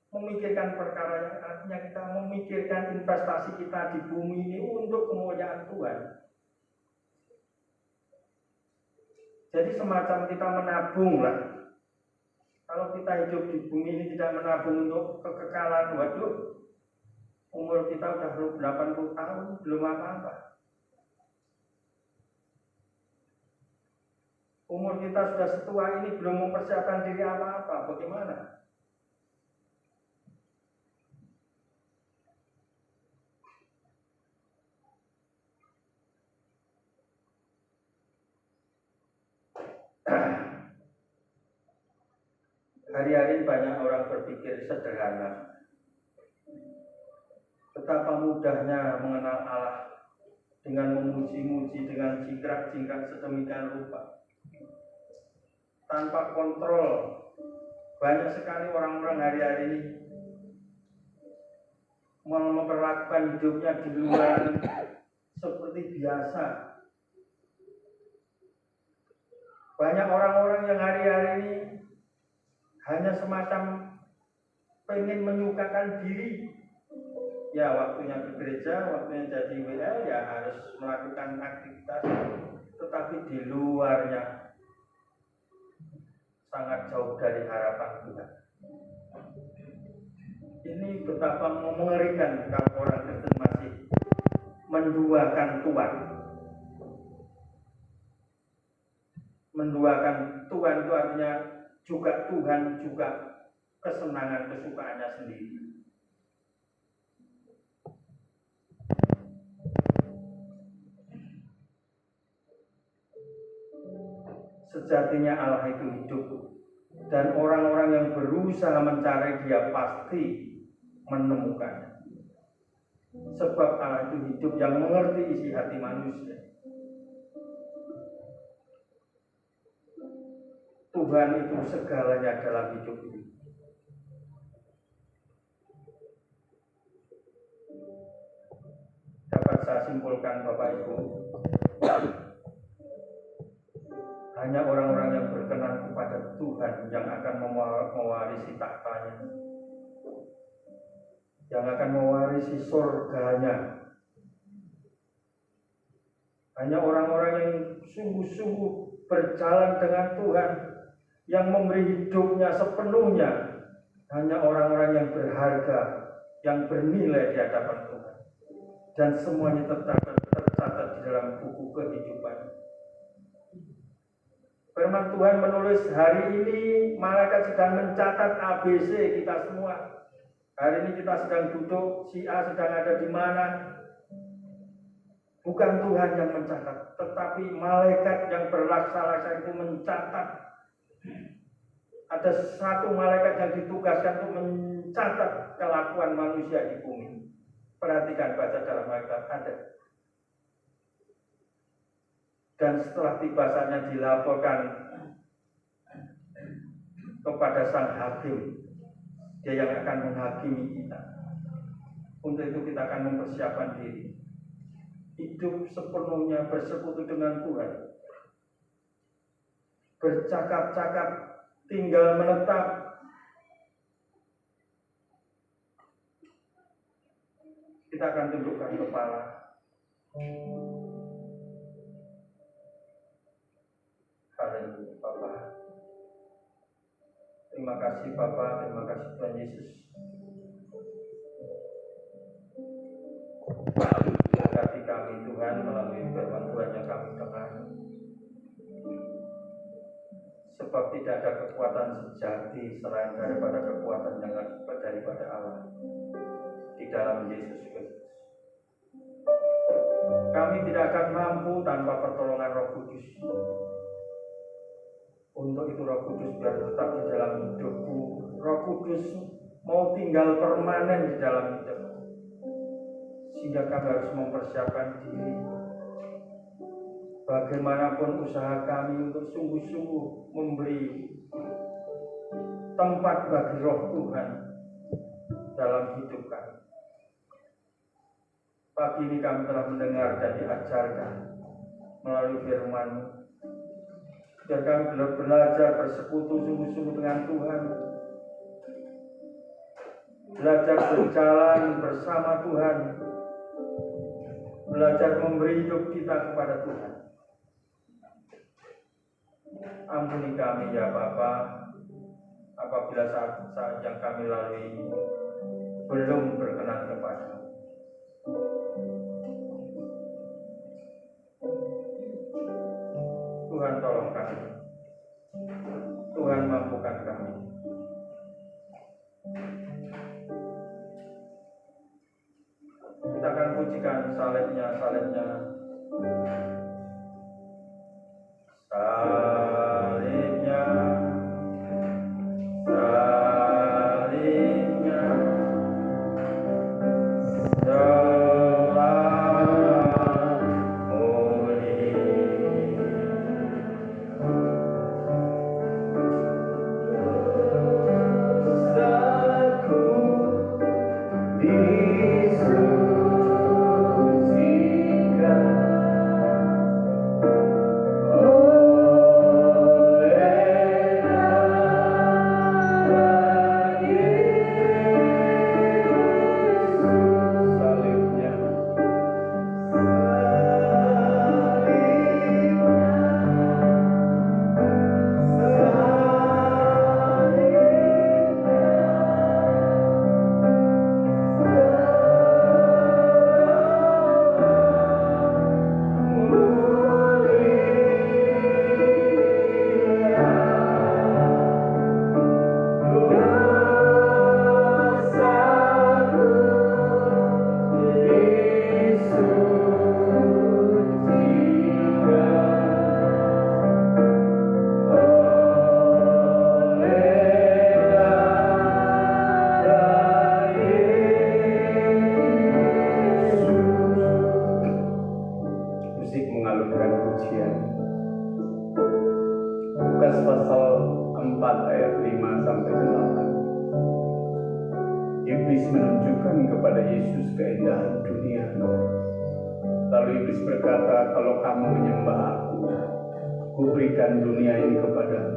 Memikirkan perkara yang artinya kita memikirkan investasi kita di bumi ini untuk kemuliaan Tuhan. Jadi semacam kita menabung lah. Kalau kita hidup di bumi ini tidak menabung untuk kekekalan, waduh, umur kita udah 80 tahun, belum apa-apa. Umur kita sudah setua ini belum mempersiapkan diri apa-apa, bagaimana? Hari-hari banyak orang berpikir sederhana. Betapa mudahnya mengenal Allah dengan memuji-muji, dengan jingkrak-jingkrak sedemikian rupa. Tanpa kontrol. Banyak sekali orang-orang hari-hari ini memperlakukan hidupnya di luar seperti biasa. Banyak orang-orang yang hari-hari ini hanya semacam pengen menyukakan diri. Ya, waktunya ke gereja, waktunya jadi WA, ya harus melakukan aktivitas. Tetapi di luarnya sangat jauh dari harapan Tuhan. Ini betapa mengerikan kalau orang Kristen masih menduakan Tuhan. Menduakan Tuhan itu artinya juga Tuhan, juga kesenangan, kesukaannya sendiri. Sejatinya Allah itu hidup, dan orang-orang yang berusaha mencari Dia pasti menemukannya. Sebab Allah itu hidup yang mengerti isi hati manusia. Tuhan itu segalanya dalam hidup ini. Dapat saya simpulkan Bapak Ibu, hanya orang-orang yang berkenan kepada Tuhan yang akan mewarisi tahtanya, yang akan mewarisi surganya. Hanya orang-orang yang sungguh-sungguh berjalan dengan Tuhan, yang memberi hidupnya sepenuhnya, hanya orang-orang yang berharga, yang bernilai di hadapan Tuhan. Dan semuanya tercatat di dalam buku kehidupan. Firman Tuhan menulis, hari ini malaikat sedang mencatat ABC kita semua. Hari ini kita sedang duduk, si A sedang ada di mana. Bukan Tuhan yang mencatat, tetapi malaikat yang berlaksa-laksa itu mencatat. Ada satu malaikat yang ditugaskan untuk mencatat kelakuan manusia di bumi. Perhatikan, baca dalam Alkitab ada. Dan setelah tiba saatnya dilaporkan kepada sang hakim, dia yang akan menghakimi kita. Untuk itu kita akan mempersiapkan diri, hidup sepenuhnya bersekutu dengan Tuhan, bercakap-cakap, tinggal menetap. Kita akan tundukkan kepala. Haleluya, Bapa. Terima kasih Bapa, terima kasih Tuhan Yesus. Berkati kami Tuhan melalui firman Tuhan yang kami dengar. Sebab tidak ada kekuatan sejati selain daripada kekuatan yang daripada Allah di dalam Yesus Kristus. Kami tidak akan mampu tanpa pertolongan Roh Kudus. Untuk itu Roh Kudus biar tetap di dalam hidupku. Roh Kudus mau tinggal permanen di dalam hidupku. Sehingga kami harus mempersiapkan diri bagaimanapun usaha kami untuk sungguh-sungguh memberi tempat bagi roh Tuhan dalam hidup kami. Pagi ini kami telah mendengar dan diajarkan melalui firman-Mu. Dan kami telah belajar bersekutu sungguh-sungguh dengan Tuhan. Belajar berjalan bersama Tuhan. Belajar memberi hidup kita kepada Tuhan. Ampuni kami ya Bapa, apabila saat yang kami lalui belum berkenan kepada-Mu. Tuhan tolong kami. Tuhan mampukan kami. Kita akan pujikan salibnya. Salibnya. Lukas pasal 4 ayat 5 sampai 8. Iblis menunjukkan kepada Yesus keindahan dunia. Lalu iblis berkata, kalau kamu menyembah aku, kuberikan dunia ini kepadamu.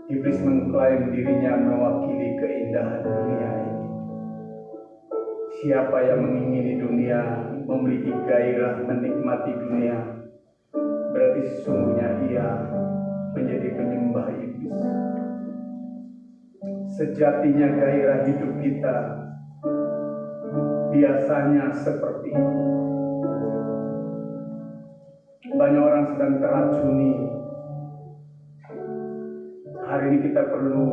Iblis mengklaim dirinya mewakili keindahan dunia ini. Siapa yang mengingini dunia, memiliki gairah menikmati dunia, berarti sesungguhnya ia menjadi penyembah iblis. Sejatinya gairah hidup kita biasanya seperti itu. Banyak orang sedang teracuni. Hari ini kita perlu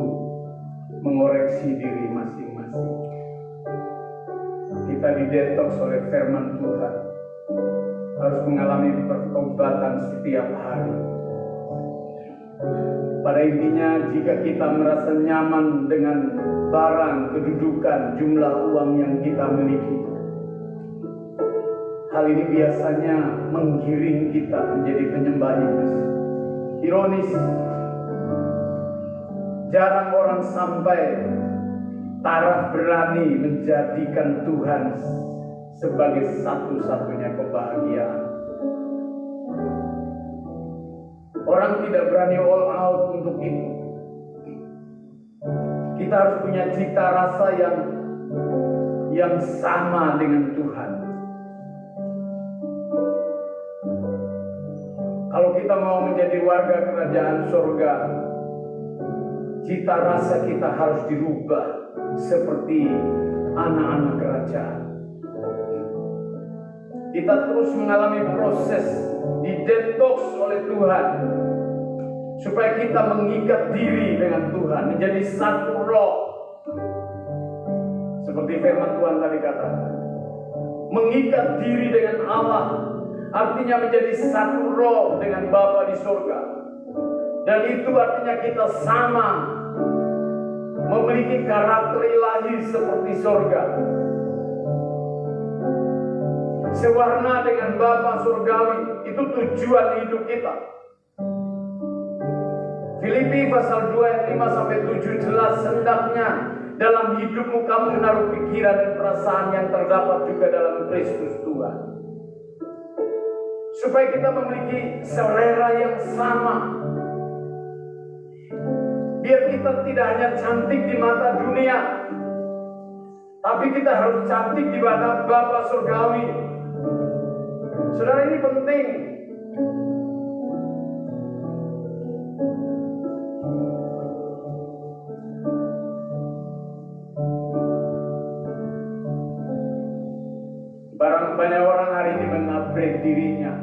mengoreksi diri masing-masing. Kita didetoks oleh firman Tuhan, harus mengalami pertobatan setiap hari. Pada intinya, jika kita merasa nyaman dengan barang, kedudukan, jumlah uang yang kita miliki, hal ini biasanya menggiring kita menjadi penyembah iblis. Ironis, jarang orang sampai taraf berani menjadikan Tuhan sebagai satu-satunya kebahagiaan. Orang tidak berani all out untuk itu. Kita harus punya cita rasa yang sama dengan Tuhan. Kalau kita mau menjadi warga kerajaan surga, cita rasa kita harus dirubah seperti anak-anak kerajaan. Kita terus mengalami proses didetoks oleh Tuhan, supaya kita mengikat diri dengan Tuhan, menjadi satu roh. Seperti firman Tuhan tadi katakan, mengikat diri dengan Allah, artinya menjadi satu roh dengan Bapa di surga. Dan itu artinya kita sama, memiliki karakter ilahi seperti surga. sewarna dengan Bapa surgawi. Itu tujuan hidup kita. Filipi pasal 2 ayat 5 sampai 7 jelas, hendaknya dalam hidupmu kamu menaruh pikiran dan perasaan yang terdapat juga dalam Kristus Tuhan. Supaya kita memiliki selera yang sama. Biar kita tidak hanya cantik di mata dunia, tapi kita harus cantik di mata Bapa surgawi. Saudara, ini penting. Banyak orang hari ini mengupgrade dirinya.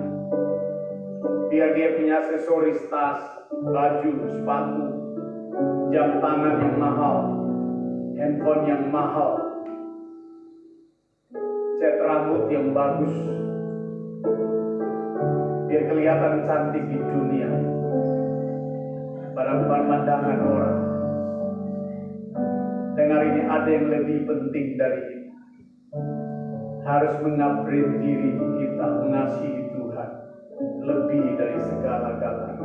Dia punya aksesoris tas, baju, sepatu, jam tangan yang mahal, handphone yang mahal, cat rambut yang bagus, biar kelihatan cantik di dunia pada pandangan orang. Dengar ini, ada yang lebih penting dari itu. Harus mengupgrade diri kita, mengasihi Tuhan lebih dari segala-galanya.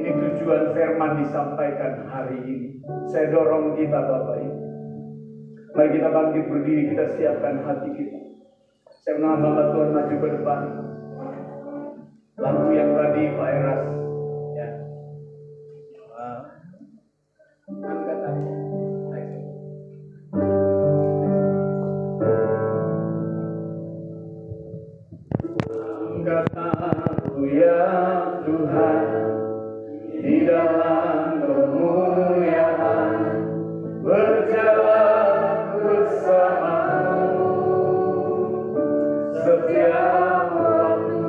Ini tujuan firman disampaikan hari ini. Saya dorong kita Bapak Ibu. Mari kita bangkit berdiri, kita siapkan hati kita. Saya menahan Bapak Tuhan maju ke depan. Lagu yang tadi Pak Eras, ya. Angkat tadi. Angkat aku ya Tuhan, di dalam kemuliaan berjalan bersamamu setiap waktu,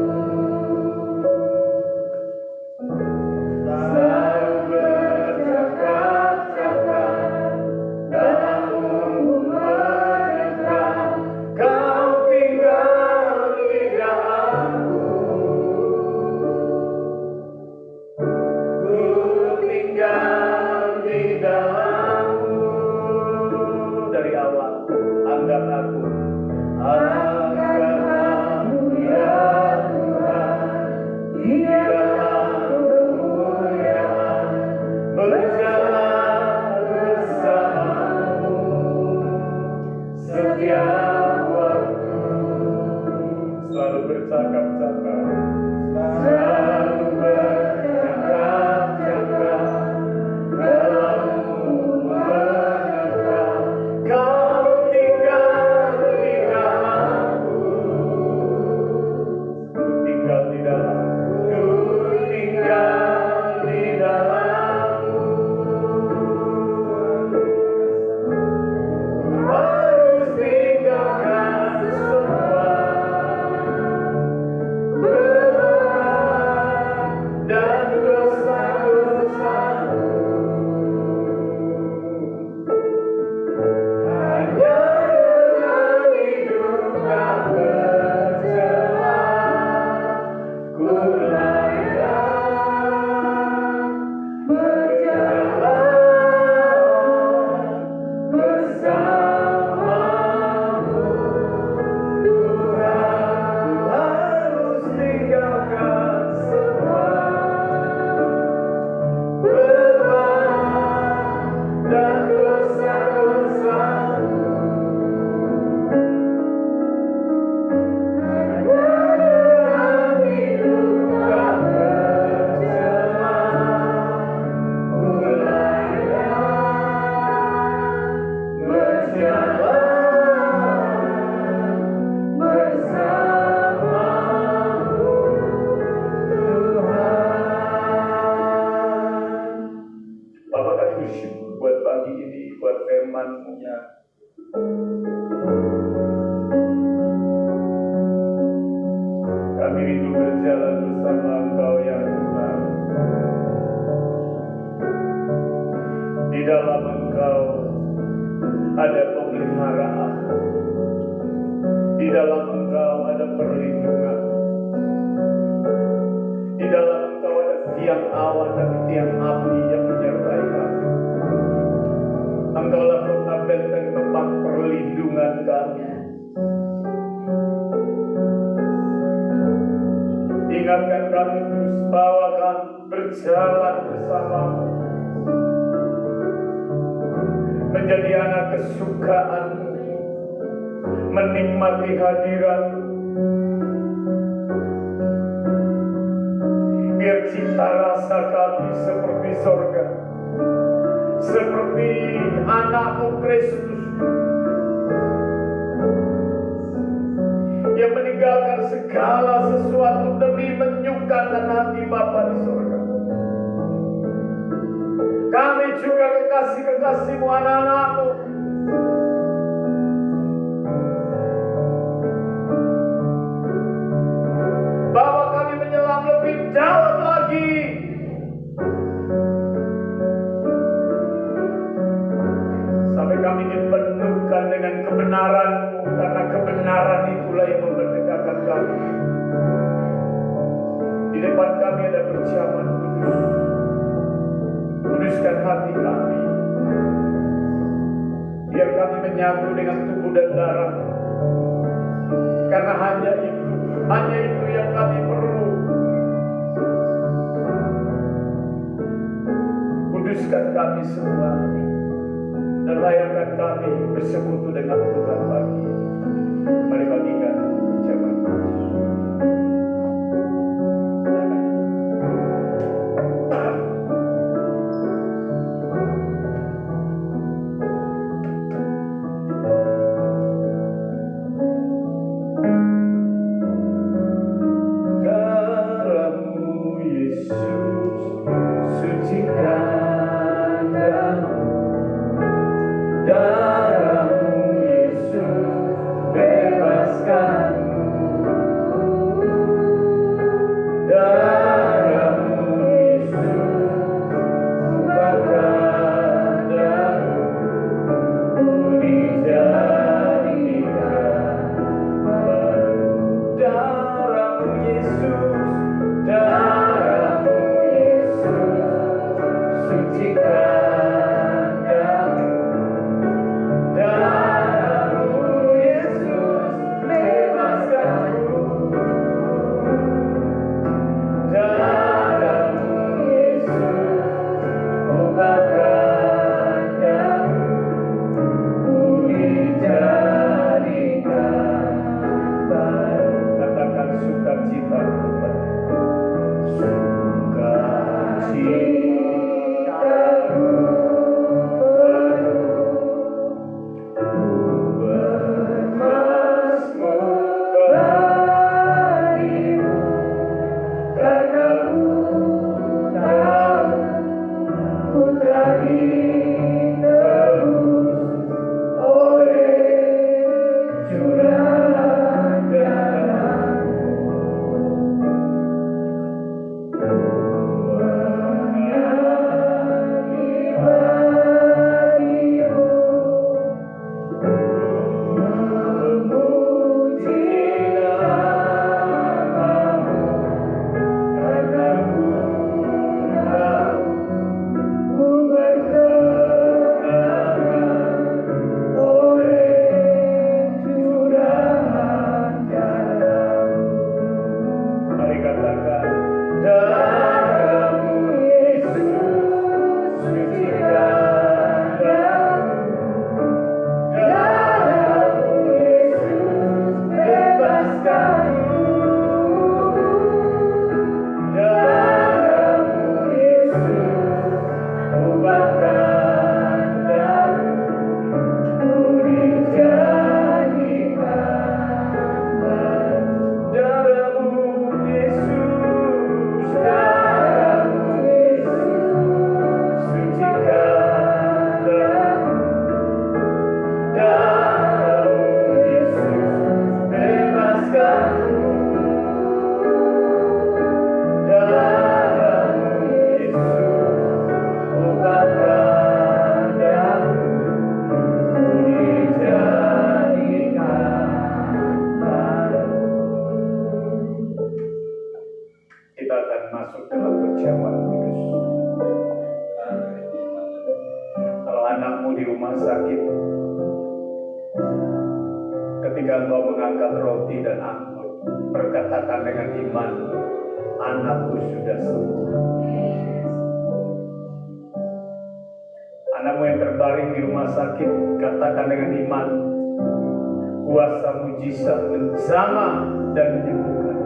selalu bercakap-cakap dalammu menyeberang. Kau tinggal di dalamku, tinggal di dalammu. Dari awal, angkat aku ya Tuhan, di dalam kemuliaan berjalan bersamamu setiap waktu, selalu bercakap-cakap, selalu bercakap-cakap dalammu menyeberang. Kau tinggal di dalamku, tinggal di dalamku, tinggal di dalammu. Harus tinggalkan semua beban dan dosa-dosamu. Hanya dengan hidup tak bercela, ku layak berjalan bersamamu. Tuhan, ku harus tinggalkan semua beban dan dosa-dosamu. Hanya dengan hidup tak bercela, ku layak berjalan bersamamu, Tuhan. Bapak, kami bersyukur buat pagi ini, buat firman-Mu. Kami rindu berjalan bersama Engkau ya Tuhan. Di dalam Engkau ada pemeliharaan. Di dalam Engkau ada perlindungan. Di dalam Engkau ada tiang awan dan tiang api yang menyertai kami. Engkaulah kota benteng tempat perlindungan kami. berjalan bersamamu, menjadi anak kesukaanmu, menikmati hadiratmu. Biar cita rasa kami seperti sorga, seperti anakmu Kristus yang meninggalkan segala sesuatu demi menyukakan hati Bapa di sorga. Kami juga kekasih-kekasihmu, anak-anakmu, bahwa kami menyelam lebih dalam lagi sampai kami dipenuhkan dengan kebenaran-Mu, karena kebenaran itulah yang memerdekakan kami. Di depan kami ada perjamuan kudus. Kuduskan hati kami, biar kami menyatu dengan tubuh dan darah, karena hanya itu yang kami perlu. Kuduskan kami semua dan layakkan kami bersekutu dengan Tuhan pagi. Mari bagikan perjamuan kudus. Ketika engkau mengangkat roti dan anggur, berkatakan dengan iman, anakku sudah sembuh. di rumah sakit, katakan dengan iman, kuasa mujizat menjamah dan menyembuhkan.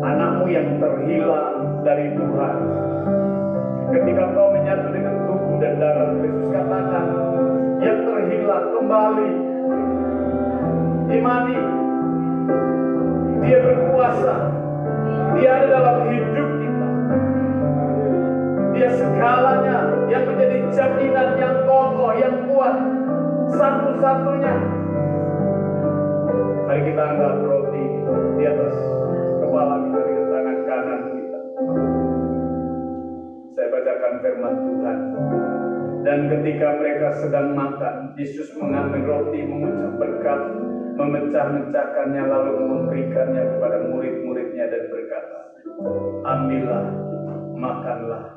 Anakmu yang terhilang dari Tuhan, ketika kau menyatu dengan tubuh dan darah Kristus, katakan, yang terhilang kembali. Imani, Dia berkuasa, Dia ada dalam hidup kita. Dia segalanya yang menjadi jaminan yang kokoh, yang kuat, satu-satunya. Mari kita angkat roti di atas kepala kita dengan tangan kanan kita. Saya bacakan firman Tuhan. Dan ketika mereka sedang makan, Yesus mengambil roti, mengucap berkat, memecah-mecahkannya, lalu memberikannya kepada murid-muridnya dan berkata, ambillah, makanlah,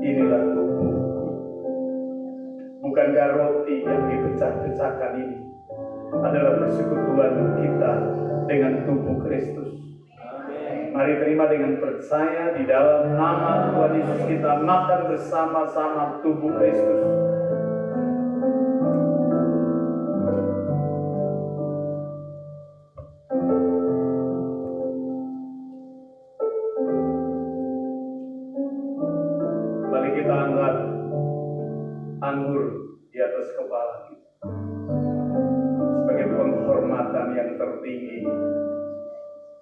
inilah tubuhku. Bukankah roti yang dipecah-pecahkan ini adalah persekutuan kita dengan tubuh Kristus? Mari terima dengan percaya di dalam nama Tuhan Yesus, kita makan bersama-sama tubuh Kristus. Mari kita angkat anggur di atas kepala kita sebagai penghormatan yang tertinggi,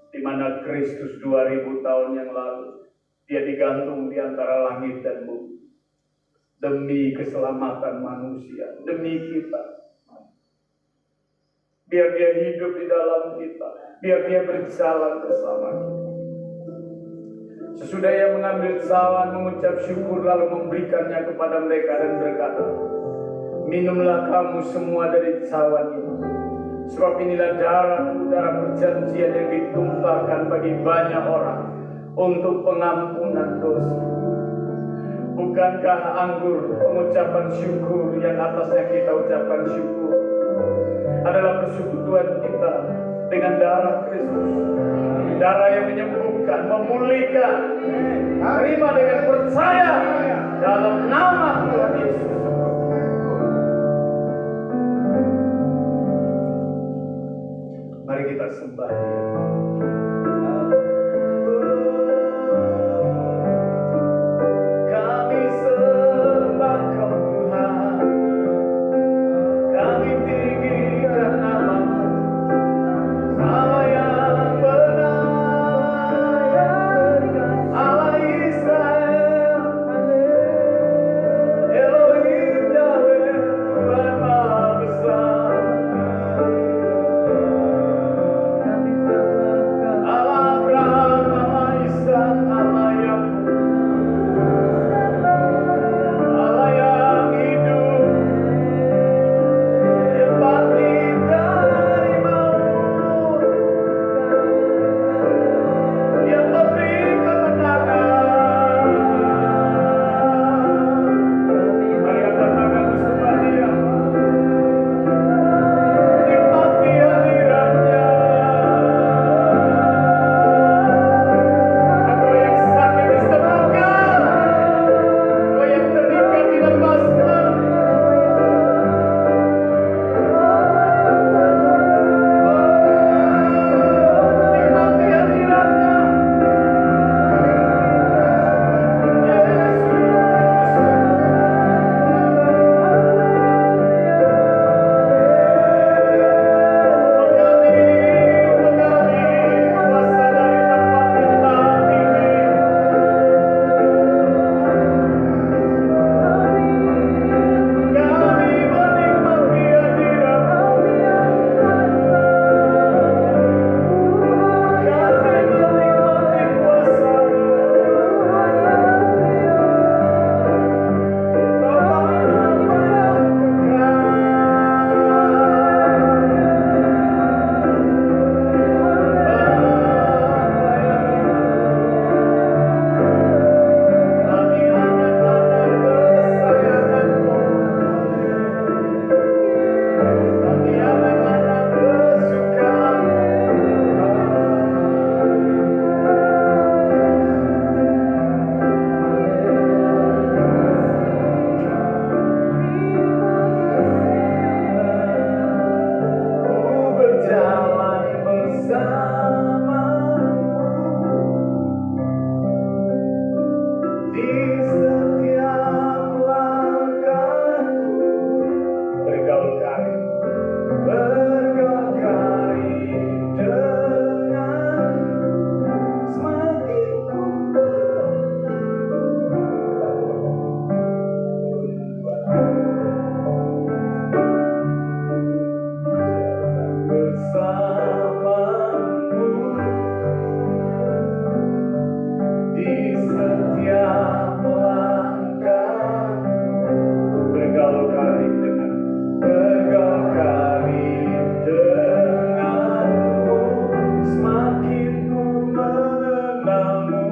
di mana Kristus 2000 tahun yang lalu Dia digantung di antara langit dan bumi demi keselamatan manusia, demi kita. Biar Dia hidup di dalam kita, biar Dia berjalan bersama kita. Sesudah Ia mengambil cawan, mengucap syukur, lalu memberikannya kepada mereka dan berkata, minumlah kamu semua dari cawan ini, sebab inilah darahku, darah perjanjian yang ditumpahkan bagi banyak orang untuk pengampunan dosa. Bukankah anggur pengucapan syukur yang atasnya kita ucapkan syukur adalah persekutuan kita dengan darah Kristus, darah yang menyembuhkan, memulihkan. Terima dengan percaya dalam nama Tuhan Yesus. Mari kita sembah Dia. Kami sembah Kau Tuhan, kami tinggikan nama-Mu, Allah yang benar, Allah Israel, Elohim Yahweh, Tuhan Maha Besar. bergaul kali denganmu, semakin ku mengenalmu.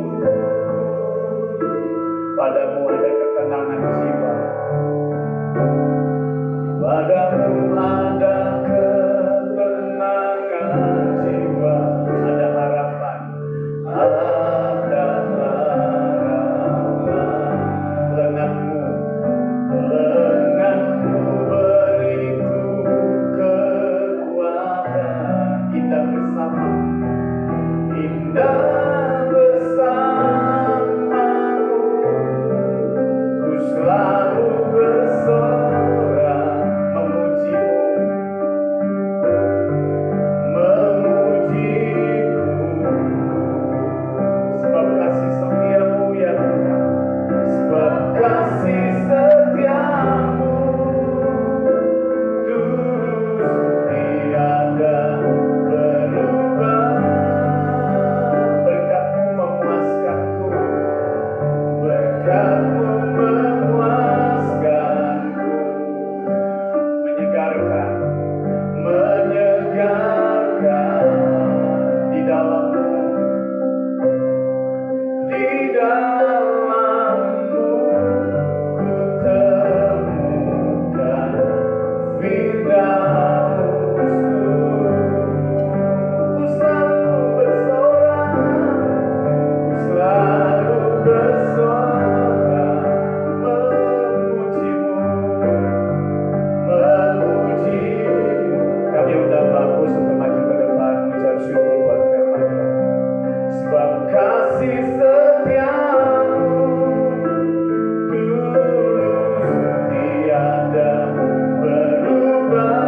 Padamu ada ketenangan jiwa, padamu ada ketenangan jiwa, ada harapan, ada harapan. Lenganmu beriku kekuatan. Indah bersama, indah bersamamu, ku selalu bersorak memujimu, sebab kasih setiamu ya Tuhan, sebab kasih setiamu tulus tiada berubah. Berkat-Mu memuaskanku, berkat-Mu memuaskanku, menyegarkan di dalam-Mu, di dalam-Mu ku temukan firman-Mu. Ku selalu bersorak, ku selalu bersorak memuji-Mu, memuji-Mu. Kami udah bagus untuk maju ke depan, mengucap syukur buat firman Tuhan. Sebab kasih setiamu tulus tiada berubah.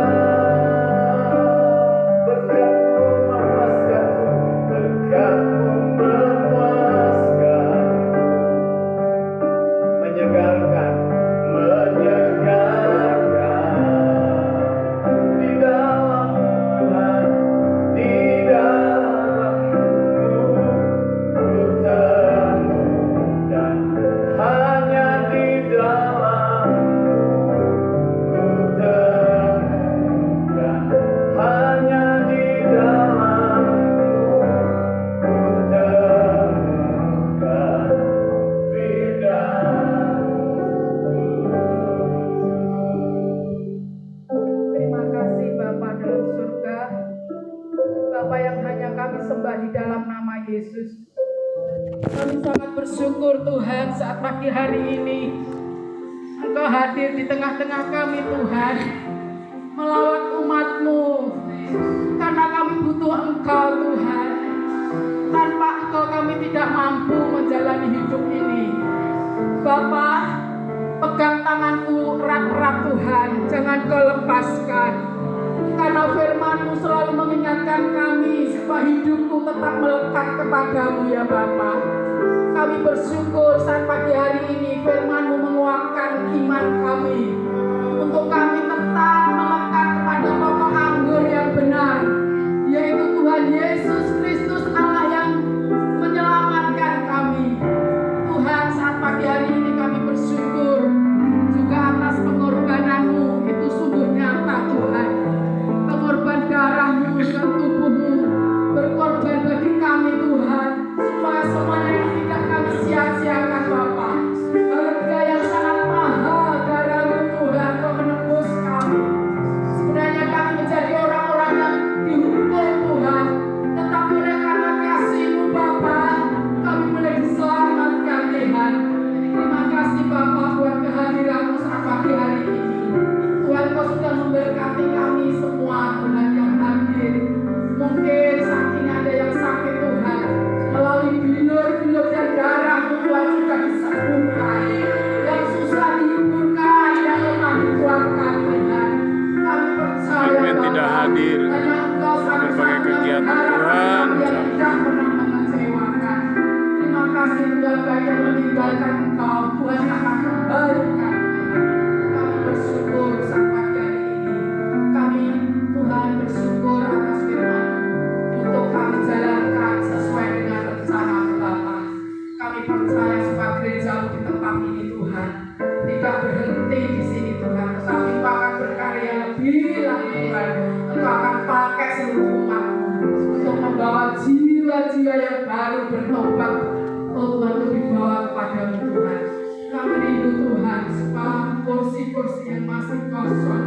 Berkat-Mu memuaskanku, berkat-Mu memuaskanku, menyegarkan di dalam Tuhan, di dalam-Mu ku temukan, hanya di dalam-Mu ku temukan, hanya di dalam-Mu ku temukan Terima kasih Bapa dalam surga, Bapa yang hanya kami sembah di dalam nama Yesus. Kami sangat bersyukur Tuhan saat pagi hari ini Engkau hadir di tengah-tengah kami Tuhan, melawat umat-Mu, karena kami butuh Engkau Tuhan. Tanpa Engkau kami tidak mampu menjalani hidup ini. Bapa, pegang tanganku erat-erat Tuhan, jangan Kau lepaskan. Karena firman-Mu selalu mengingatkan kami supaya hidupku tetap melekat kepadamu ya Bapa. Kami bersyukur saat pagi hari ini firman-Mu menguatkan iman kami, untuk kami tetap melekat kepada pokok anggur yang benar, yaitu Tuhan Yesus Kristus Allah yang menyelamatkan kami. Tuhan, saat pagi hari ini kami bersyukur juga atas pengorbanan-Mu, itu sungguh nyata Tuhan. Pengorban darah-Mu dan tubuh-Mu berkorban bagi kami Tuhan, supaya semuanya ini tidak kami sia-siakan Bapa. Harga yang sangat mahal darah-Mu Tuhan, Kau menebus kami. Sebenarnya kami menjadi orang-orang yang dihukum Tuhan, tetapi oleh karena kasih-Mu Bapa, kami boleh diselamatkan Tuhan. Terima kasih Bapa buat kehadiran-Mu saat pagi hari ini. Tuhan, Kau sudah memberkati kami semua Tuhan yang hadir. Mungkin saat ini ada yang sakit Tuhan, melalui bilur-bilur dan darah-Mu Tuhan sudah disembuhkan. Yang susah dihiburkan, yang lemah dikuatkan Tuhan. Kami percaya Yang tidak hadir hanya Engkau berbagai kegiatan Tuhan. yang tidak pernah mengecewakan. Terima kasih Tuhan, baik yang meninggalkan Engkau, Tuhan akan kembalikan. Kami bersyukur saat pagi hari ini. Kami Tuhan kuasa